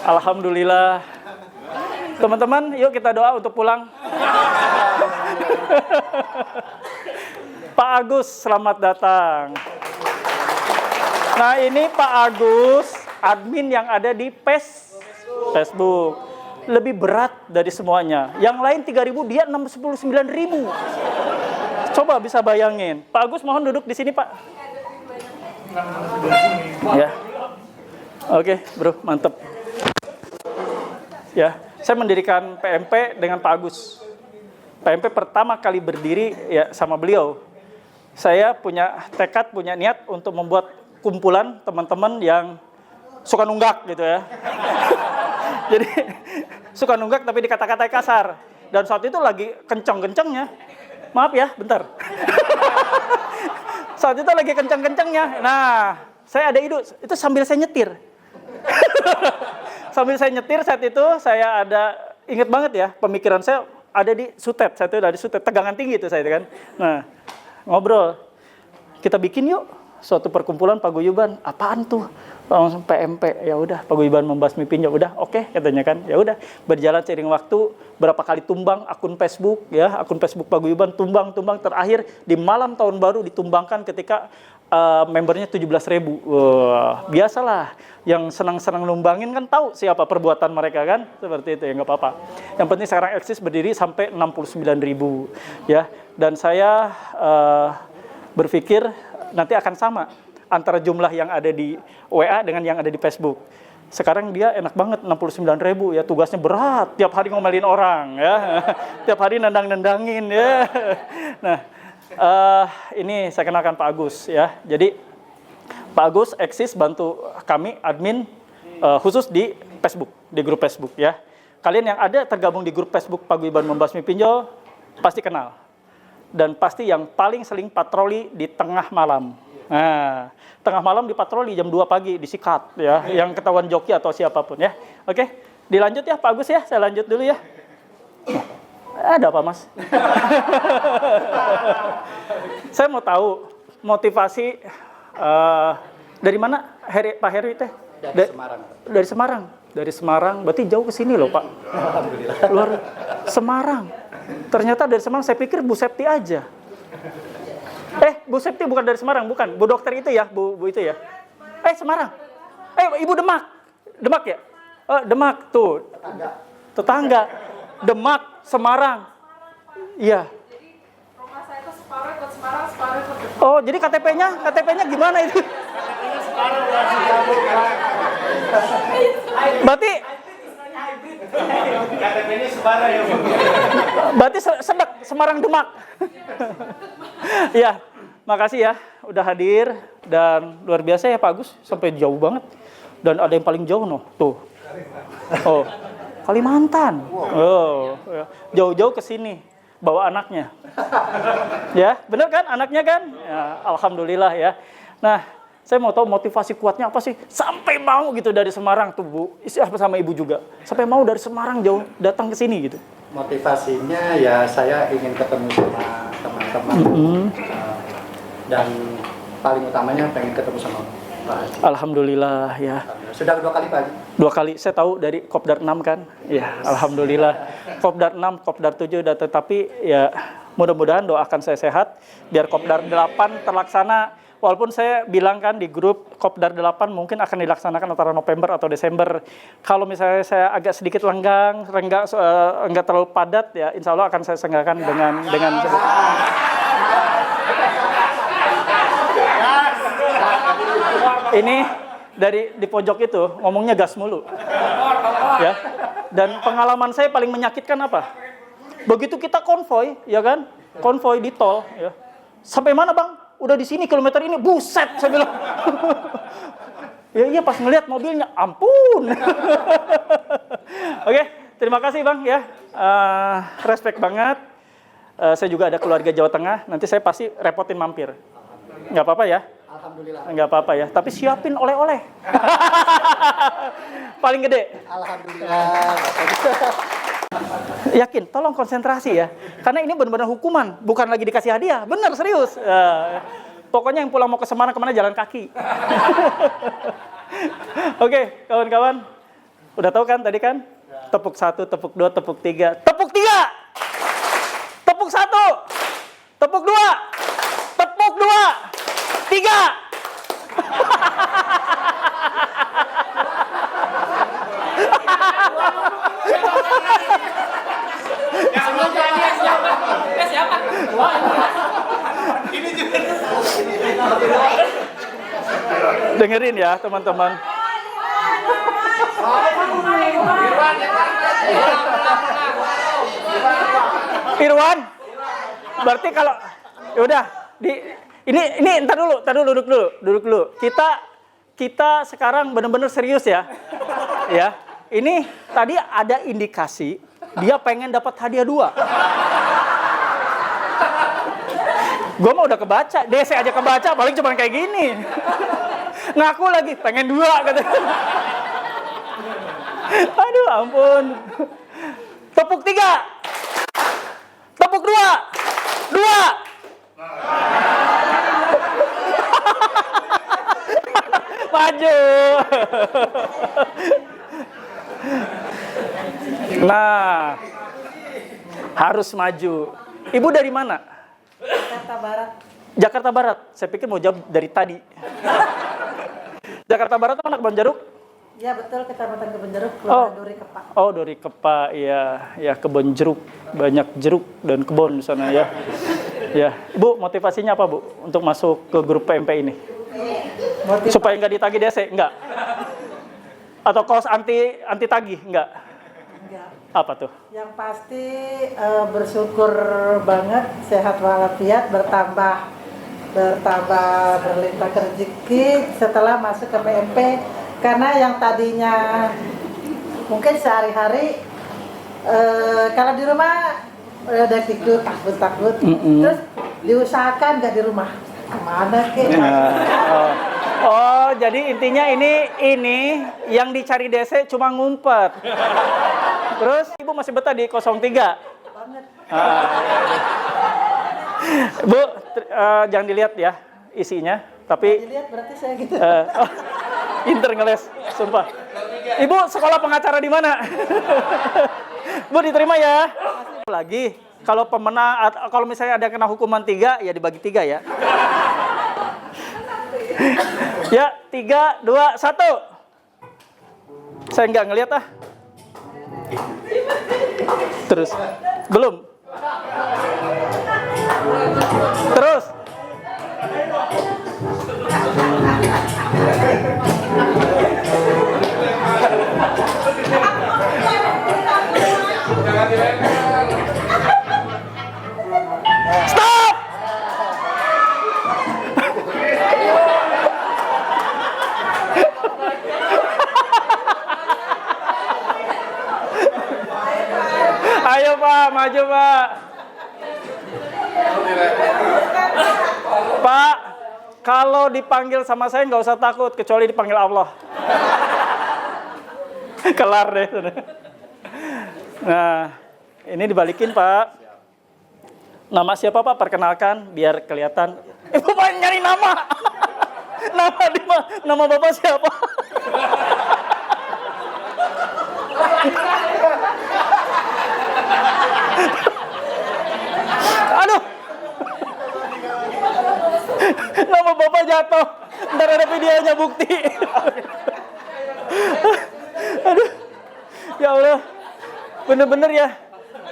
Alhamdulillah. Teman-teman, yuk kita doa untuk pulang. Pak Agus, selamat datang. Nah, ini Pak Agus, admin yang ada di Facebook. Lebih berat dari semuanya. Yang lain 3.000, dia 69.000. Coba bisa bayangin. Pak Agus, mohon duduk di sini, Pak. Ya. Oke, bro, mantep. Ya, saya mendirikan PMP dengan Pak Agus. PMP pertama kali berdiri ya sama beliau. Saya punya tekad, punya niat untuk membuat kumpulan teman-teman yang suka nunggak gitu ya. Jadi suka nunggak tapi dikata-katai kasar. Dan saat itu lagi kenceng-kencengnya. Maaf ya, bentar. Saat itu lagi kenceng-kencengnya. Nah, saya ada ide, itu sambil saya nyetir. Sambil saya nyetir saat itu, saya ada, ingat banget ya, pemikiran saya ada di Sutet. Saya itu ada di Sutet, tegangan tinggi itu saya itu kan. Nah, ngobrol. Kita bikin yuk suatu perkumpulan paguyuban. Apaan tuh? Langsung PMP. Ya udah, paguyuban membasmi pinjol. Udah, oke, katanya kan. Ya udah, berjalan seiring waktu, berapa kali tumbang akun Facebook ya, akun Facebook paguyuban tumbang terakhir di malam tahun baru ditumbangkan ketika membernya 17.000. Wah, biasalah. Yang senang-senang numbangin kan tahu siapa perbuatan mereka kan, seperti itu ya, nggak apa-apa. Yang penting sekarang eksis berdiri sampai 69.000 ya. Dan saya berpikir nanti akan sama antara jumlah yang ada di WA dengan yang ada di Facebook. Sekarang dia enak banget 69.000 ya, tugasnya berat, tiap hari ngomelin orang ya, tiap hari nendang-nendangin ya. Nah, ini saya kenalkan Pak Agus ya. Jadi Pak Agus eksis bantu kami admin khusus di Facebook, di grup Facebook ya. Kalian yang ada tergabung di grup Facebook Paguyuban Membasmi Pinjol pasti kenal. Dan pasti yang paling sering patroli di tengah malam. Nah, tengah malam dipatroli jam 2 pagi disikat ya, yang ketahuan joki atau siapapun ya. Oke, dilanjut ya Pak Agus ya, saya lanjut dulu ya. Ada apa Mas? Saya mau tahu motivasi dari mana Pak Heri teh? Dari Semarang. Dari Semarang. Dari Semarang, berarti jauh ke sini loh Pak. Alhamdulillah. Luar Semarang. Ternyata dari Semarang, saya pikir Bu Septi aja. Bu Septi bukan dari Semarang, bukan. Bu dokter itu ya, Bu itu ya. Semarang. Ibu Demak. Demak ya? Demak tuh. Tetangga. Demak, Semarang. Iya. Rumah saya itu separuh ikut Semarang, separuh ikut Demak. Oh, jadi KTP-nya gimana itu? Berarti KTP-nya Semarang ya, Bu. Berarti sedek Semarang Demak. Ya, makasih ya udah hadir dan luar biasa ya Pak Agus, sampai jauh banget. Dan ada yang paling jauh tuh. Oh, Kalimantan. Oh, jauh-jauh ke sini bawa anaknya. Ya, bener kan anaknya kan? Ya, alhamdulillah ya. Nah, saya mau tahu motivasi kuatnya apa sih? Sampai mau gitu dari Semarang tuh Bu, sama Ibu juga. Sampai mau dari Semarang jauh datang ke sini gitu. Motivasinya ya saya ingin ketemu sama teman-teman. Dan paling utamanya pengen ketemu sama Pak Haji. Alhamdulillah ya. Sudah 2 kali Pak Haji? 2 kali, saya tahu dari Kopdar 6 kan. Ya, alhamdulillah. Kopdar 6, Kopdar 7 udah, tetapi ya mudah-mudahan doakan saya sehat biar Kopdar 8 terlaksana. Walaupun saya bilang kan di grup Kopdar 8 mungkin akan dilaksanakan antara November atau Desember. Kalau misalnya saya agak sedikit enggak terlalu padat ya, insya Allah akan saya senggakan dengan ini dari di pojok itu ngomongnya gas mulu. Ya. Dan pengalaman saya paling menyakitkan apa? Begitu kita konvoy, ya kan? Konvoy di tol ya. Sampai mana, Bang? Udah di sini kilometer ini, buset, saya bilang. Ya iya pas ngelihat mobilnya, ampun. Oke, terima kasih Bang ya. Respect banget. Saya juga ada keluarga Jawa Tengah. Nanti saya pasti repotin mampir. Nggak apa-apa ya? Alhamdulillah. Nggak apa-apa ya. Tapi siapin oleh-oleh. Paling gede. Alhamdulillah. Yakin, tolong konsentrasi ya. Karena ini benar-benar hukuman, bukan lagi dikasih hadiah. Benar, serius. Pokoknya yang pulang mau ke Semarang kemana jalan kaki. Oke, kawan-kawan. Udah tahu kan tadi kan? Tepuk 1, tepuk 2, tepuk 3. Tepuk 3! Tepuk 1! Tepuk 2! Tepuk 2! 3! Dengerin ya teman-teman. Irwan, berarti kalau yaudah ini entar dulu duduk dulu. Kita sekarang benar-benar serius ya. Ya, ini tadi ada indikasi dia pengen dapat hadiah 2. Gue mah udah kebaca, DC aja kebaca, paling cuma kayak gini. Ngaku lagi, pengen 2 katanya. Aduh ampun. Tepuk 3. Tepuk 2. 2. Maju. Nah, harus maju. Ibu dari mana? Jakarta Barat. Jakarta Barat. Saya pikir mau jawab dari tadi. Jakarta Barat itu anak Kebon Jeruk? Ya betul, Kecamatan Kebon Jeruk, Kelurahan Duri Kepa. Oh, Duri Kepa, iya. Ya, kebun jeruk. Banyak jeruk dan kebun di sana ya. Ya, Ibu, motivasinya apa, Bu? Untuk masuk ke grup PMP ini? Supaya nggak ditagih DC? Enggak. Atau kaos anti tagih? Enggak. Enggak. Apa tuh? Yang pasti bersyukur banget, sehat walafiat, bertambah berlimpah rezeki setelah masuk ke PMP. Karena yang tadinya mungkin sehari-hari kalau di rumah udah tidur takut, terus diusahakan nggak di rumah kemana kek? Oh, jadi intinya ini yang dicari DC cuma ngumpet. Terus Ibu masih betah di 03? Banget. Bu, jangan dilihat ya isinya, tapi Dilihat berarti saya gitu. Inter ngeles, sumpah. Ibu sekolah pengacara di mana? Bu diterima ya. Lagi, kalau pemenang, kalau misalnya ada kena hukuman 3, ya dibagi 3 ya. Ya, 3, 2, 1. Saya nggak ngelihat ah. Terus, belum. Terus. Stop! Ayo Pak, maju Pak. Pak, kalau dipanggil sama saya nggak usah takut, kecuali dipanggil Allah. Kelar deh. Nah, ini dibalikin Pak. Nama siapa Pak? Perkenalkan, biar kelihatan. Ibu Pak nyari nama. Nama Bapak siapa? Aduh. Nama Bapak jatuh. Ntar ada videonya bukti. Aduh. Ya Allah. Bener-bener ya.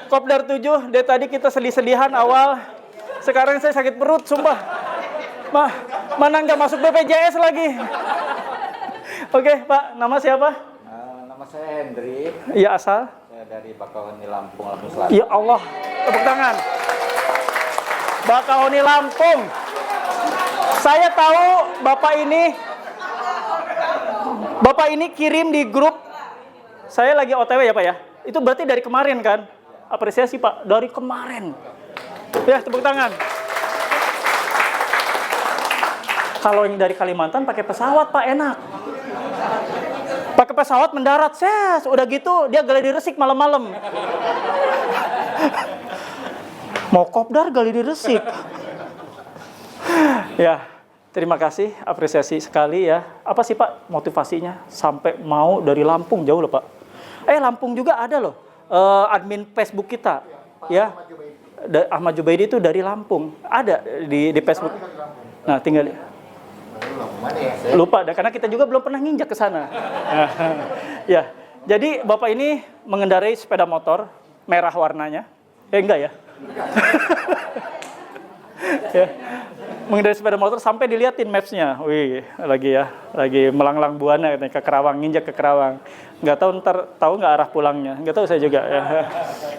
Kopdar 7, dari tadi kita sedih-sedihan awal. Sekarang saya sakit perut, sumpah. Mana nggak masuk BPJS lagi. Oke, Pak. Nama siapa? Nama saya Hendri. Iya, asal? Saya dari Bakauheni, Lampung Selatan. Ya Allah. Tepuk tangan. Bakauheni, Lampung. Saya tahu Bapak ini Bapak ini kirim di grup. Saya lagi OTW ya Pak ya. Itu berarti dari kemarin kan? Apresiasi Pak, dari kemarin. Ya, tepuk tangan. Kalau yang dari Kalimantan pakai pesawat Pak, enak. Pakai pesawat mendarat, ses. Udah gitu dia gladi resik malam-malam. Mau kopdar gladi resik. Ya, terima kasih, apresiasi sekali ya. Apa sih Pak motivasinya sampai mau dari Lampung jauh loh Pak? Lampung juga ada loh admin Facebook kita, ya. Ahmad Jubaidi itu dari Lampung, ada di Facebook. Nah, tinggal lupa, karena kita juga belum pernah nginjak ke sana. Ya, jadi Bapak ini mengendarai sepeda motor merah warnanya. Enggak ya? Ya, mengendarai sepeda motor sampai diliatin maps-nya. Wih, lagi melanglang buana ke Kerawang, nginjak ke Kerawang. Nggak tahu nggak arah pulangnya. Nggak tahu saya juga ya.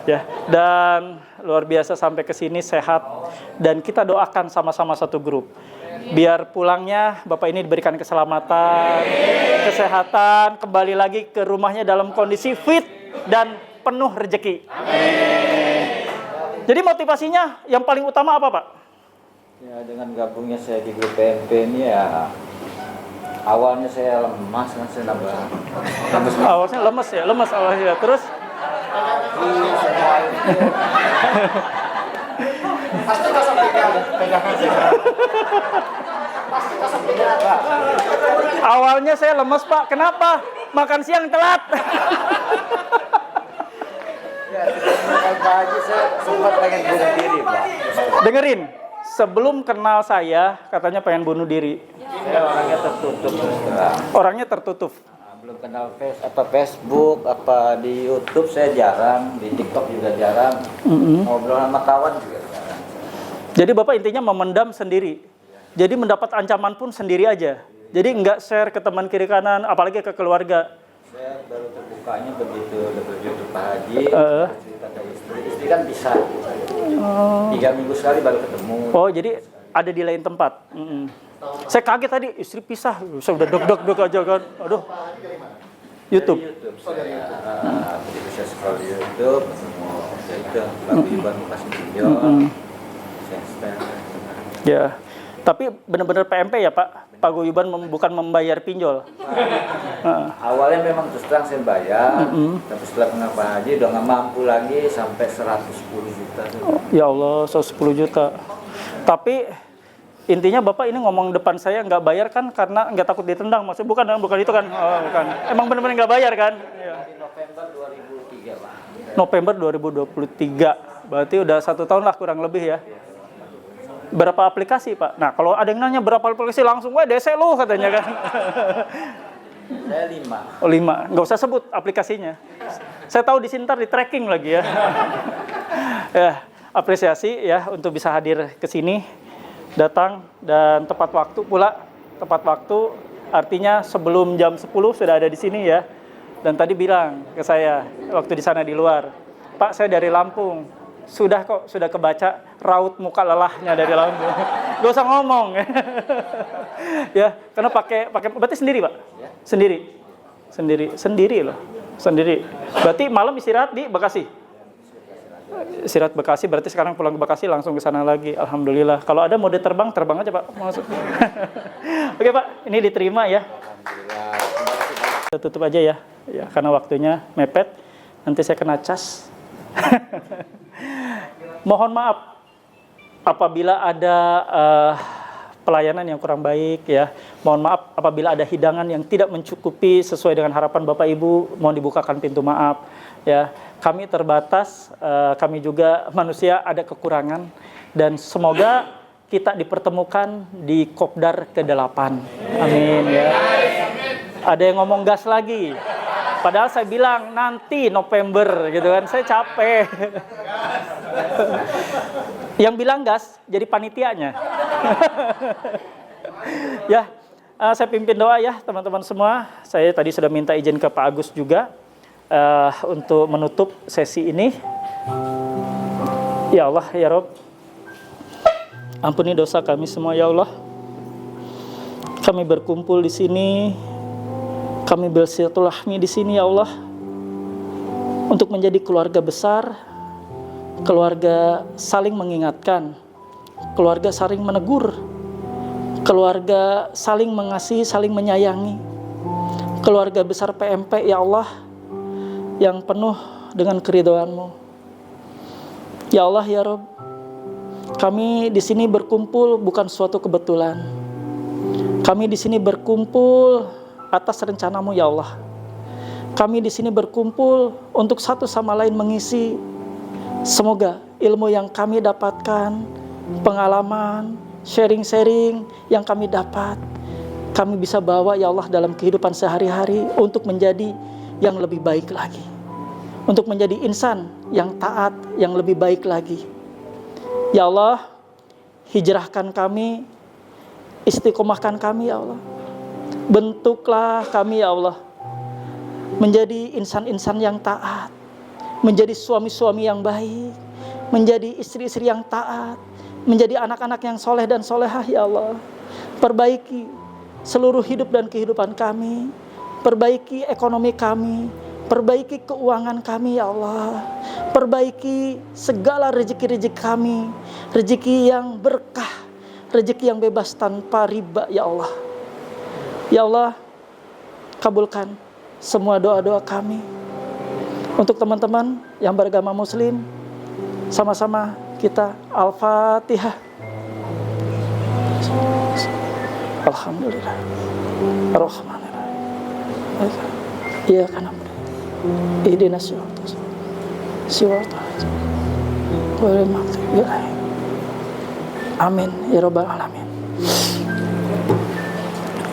Ya, dan luar biasa sampai ke sini sehat, dan kita doakan sama-sama satu grup. Biar pulangnya Bapak ini diberikan keselamatan, kesehatan, kembali lagi ke rumahnya dalam kondisi fit dan penuh rezeki. Jadi motivasinya yang paling utama apa Pak? Ya, dengan gabungnya saya di grup PMP ini ya, awalnya saya lemas kan, saya nambah. Awalnya lemas awalnya. Terus? Pasti kosong pegangan sih. Awalnya saya lemas Pak, kenapa? Makan siang telat. Ya, sebelum pagi saya sempat pengen bunuh diri Pak. Dengerin, sebelum kenal saya katanya pengen bunuh diri. Saya orangnya tertutup terus terang. Orangnya tertutup. Belum kenal Facebook, apa di YouTube saya jarang, di TikTok juga jarang. Ngobrol sama kawan juga jarang. Jadi Bapak intinya memendam sendiri. Jadi mendapat ancaman pun sendiri aja. Jadi nggak share ke teman kiri kanan, apalagi ke keluarga. Saya baru terbukanya begitu dapat YouTube Pak Haji, cerita ke istri kan bisa. 3 minggu sekali baru ketemu. Oh, jadi ada di lain tempat. Saya kaget tadi, istri pisah. Saya udah deg aja kan. Aduh. YouTube. Jadi bisa scroll di YouTube, ya itu lagu Iban Mukas Pinjol. Ya. Tapi benar-benar PMP ya Pak? Paguyuban bukan membayar pinjol. Awalnya memang terus terang saya bayar, tapi setelah kenal Pak Haji udah nggak mampu lagi sampai 110 juta. Ya Allah, 110 juta. Tapi intinya Bapak ini ngomong depan saya nggak bayar kan karena nggak takut ditendang, maksudnya bukan itu kan? Oh, bukan. Emang benar-benar nggak bayar kan? Ya. November 2003 Pak. November 2023, berarti udah 1 tahun lah kurang lebih ya. Berapa aplikasi Pak? Nah kalau ada yang nanya berapa aplikasi langsung, wah DC lu katanya kan. Saya 5. Oh 5, nggak usah sebut aplikasinya. Saya tahu di sini ntar di tracking lagi ya. Ya, apresiasi ya untuk bisa hadir ke sini, datang dan tepat waktu pula. Tepat waktu artinya sebelum jam 10 sudah ada di sini ya. Dan tadi bilang ke saya waktu di sana di luar, Pak saya dari Lampung. Sudah kebaca raut muka lelahnya dari Lampung. Gak usah ngomong. Ya, karena pakai berarti sendiri, Pak? Sendiri loh. Sendiri. Berarti malam istirahat di Bekasi. Istirahat Bekasi, berarti sekarang pulang ke Bekasi langsung ke sana lagi. Alhamdulillah. Kalau ada mode terbang aja, Pak. Masuk. Oke, Pak. Ini diterima ya. Kita tutup aja ya. Ya, karena waktunya mepet. Nanti saya kena cas. Mohon maaf apabila ada pelayanan yang kurang baik ya. Mohon maaf apabila ada hidangan yang tidak mencukupi sesuai dengan harapan Bapak Ibu, mohon dibukakan pintu maaf ya. Kami terbatas, kami juga manusia ada kekurangan, dan semoga kita dipertemukan di Kopdar ke-8. Amin ya. Ada yang ngomong gas lagi. Padahal saya bilang nanti November gitu kan, saya capek. Yang bilang gas jadi panitianya. Ya, saya pimpin doa ya teman-teman semua. Saya tadi sudah minta izin ke Pak Agus juga untuk menutup sesi ini. Ya Allah, ya Rob, ampuni dosa kami semua ya Allah. Kami berkumpul di sini Kami bersilaturahmi di sini ya Allah untuk menjadi keluarga besar, keluarga saling mengingatkan, keluarga saling menegur, keluarga saling mengasihi, saling menyayangi, keluarga besar PMP ya Allah yang penuh dengan keridhaan-Mu. Ya Allah ya Rabb, kami di sini berkumpul bukan suatu kebetulan. Kami di sini berkumpul atas rencana-Mu ya Allah. Kami di sini berkumpul untuk satu sama lain mengisi. Semoga ilmu yang kami dapatkan, pengalaman, sharing-sharing yang kami dapat, kami bisa bawa ya Allah dalam kehidupan sehari-hari untuk menjadi yang lebih baik lagi, untuk menjadi insan yang taat, yang lebih baik lagi. Ya Allah, hijrahkan kami, istiqomahkan kami ya Allah. Bentuklah kami ya Allah menjadi insan-insan yang taat, menjadi suami-suami yang baik, menjadi istri-istri yang taat, menjadi anak-anak yang soleh dan solehah ya Allah. Perbaiki seluruh hidup dan kehidupan kami, perbaiki ekonomi kami, perbaiki keuangan kami ya Allah, perbaiki segala rezeki-rezeki kami, rezeki yang berkah, rezeki yang bebas tanpa riba ya Allah. Ya Allah, kabulkan semua doa-doa kami. Untuk teman-teman yang beragama muslim, sama-sama kita Al-Fatihah. Alhamdulillah Ar-Rahmanir-Rahim. Iya kan ihdinas siratal mustaqim. Amin ya rabbal alamin.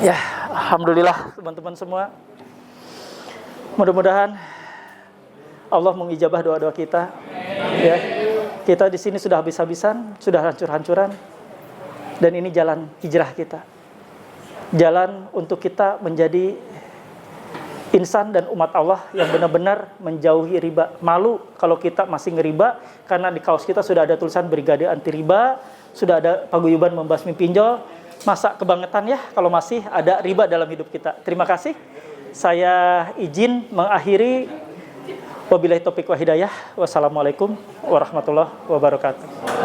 Ya, alhamdulillah teman-teman semua. Mudah-mudahan Allah mengijabah doa-doa kita. Ya. Kita di sini sudah habis-habisan, sudah hancur-hancuran. Dan ini jalan hijrah kita. Jalan untuk kita menjadi insan dan umat Allah yang benar-benar menjauhi riba. Malu kalau kita masih ngeriba, karena di kaos kita sudah ada tulisan Brigade Anti Riba, sudah ada paguyuban membasmi pinjol. Masa kebangetan ya kalau masih ada riba dalam hidup kita. Terima kasih. Saya izin mengakhiri. Wabillahi taufiq wa hidayah. Wassalamualaikum warahmatullahi wabarakatuh.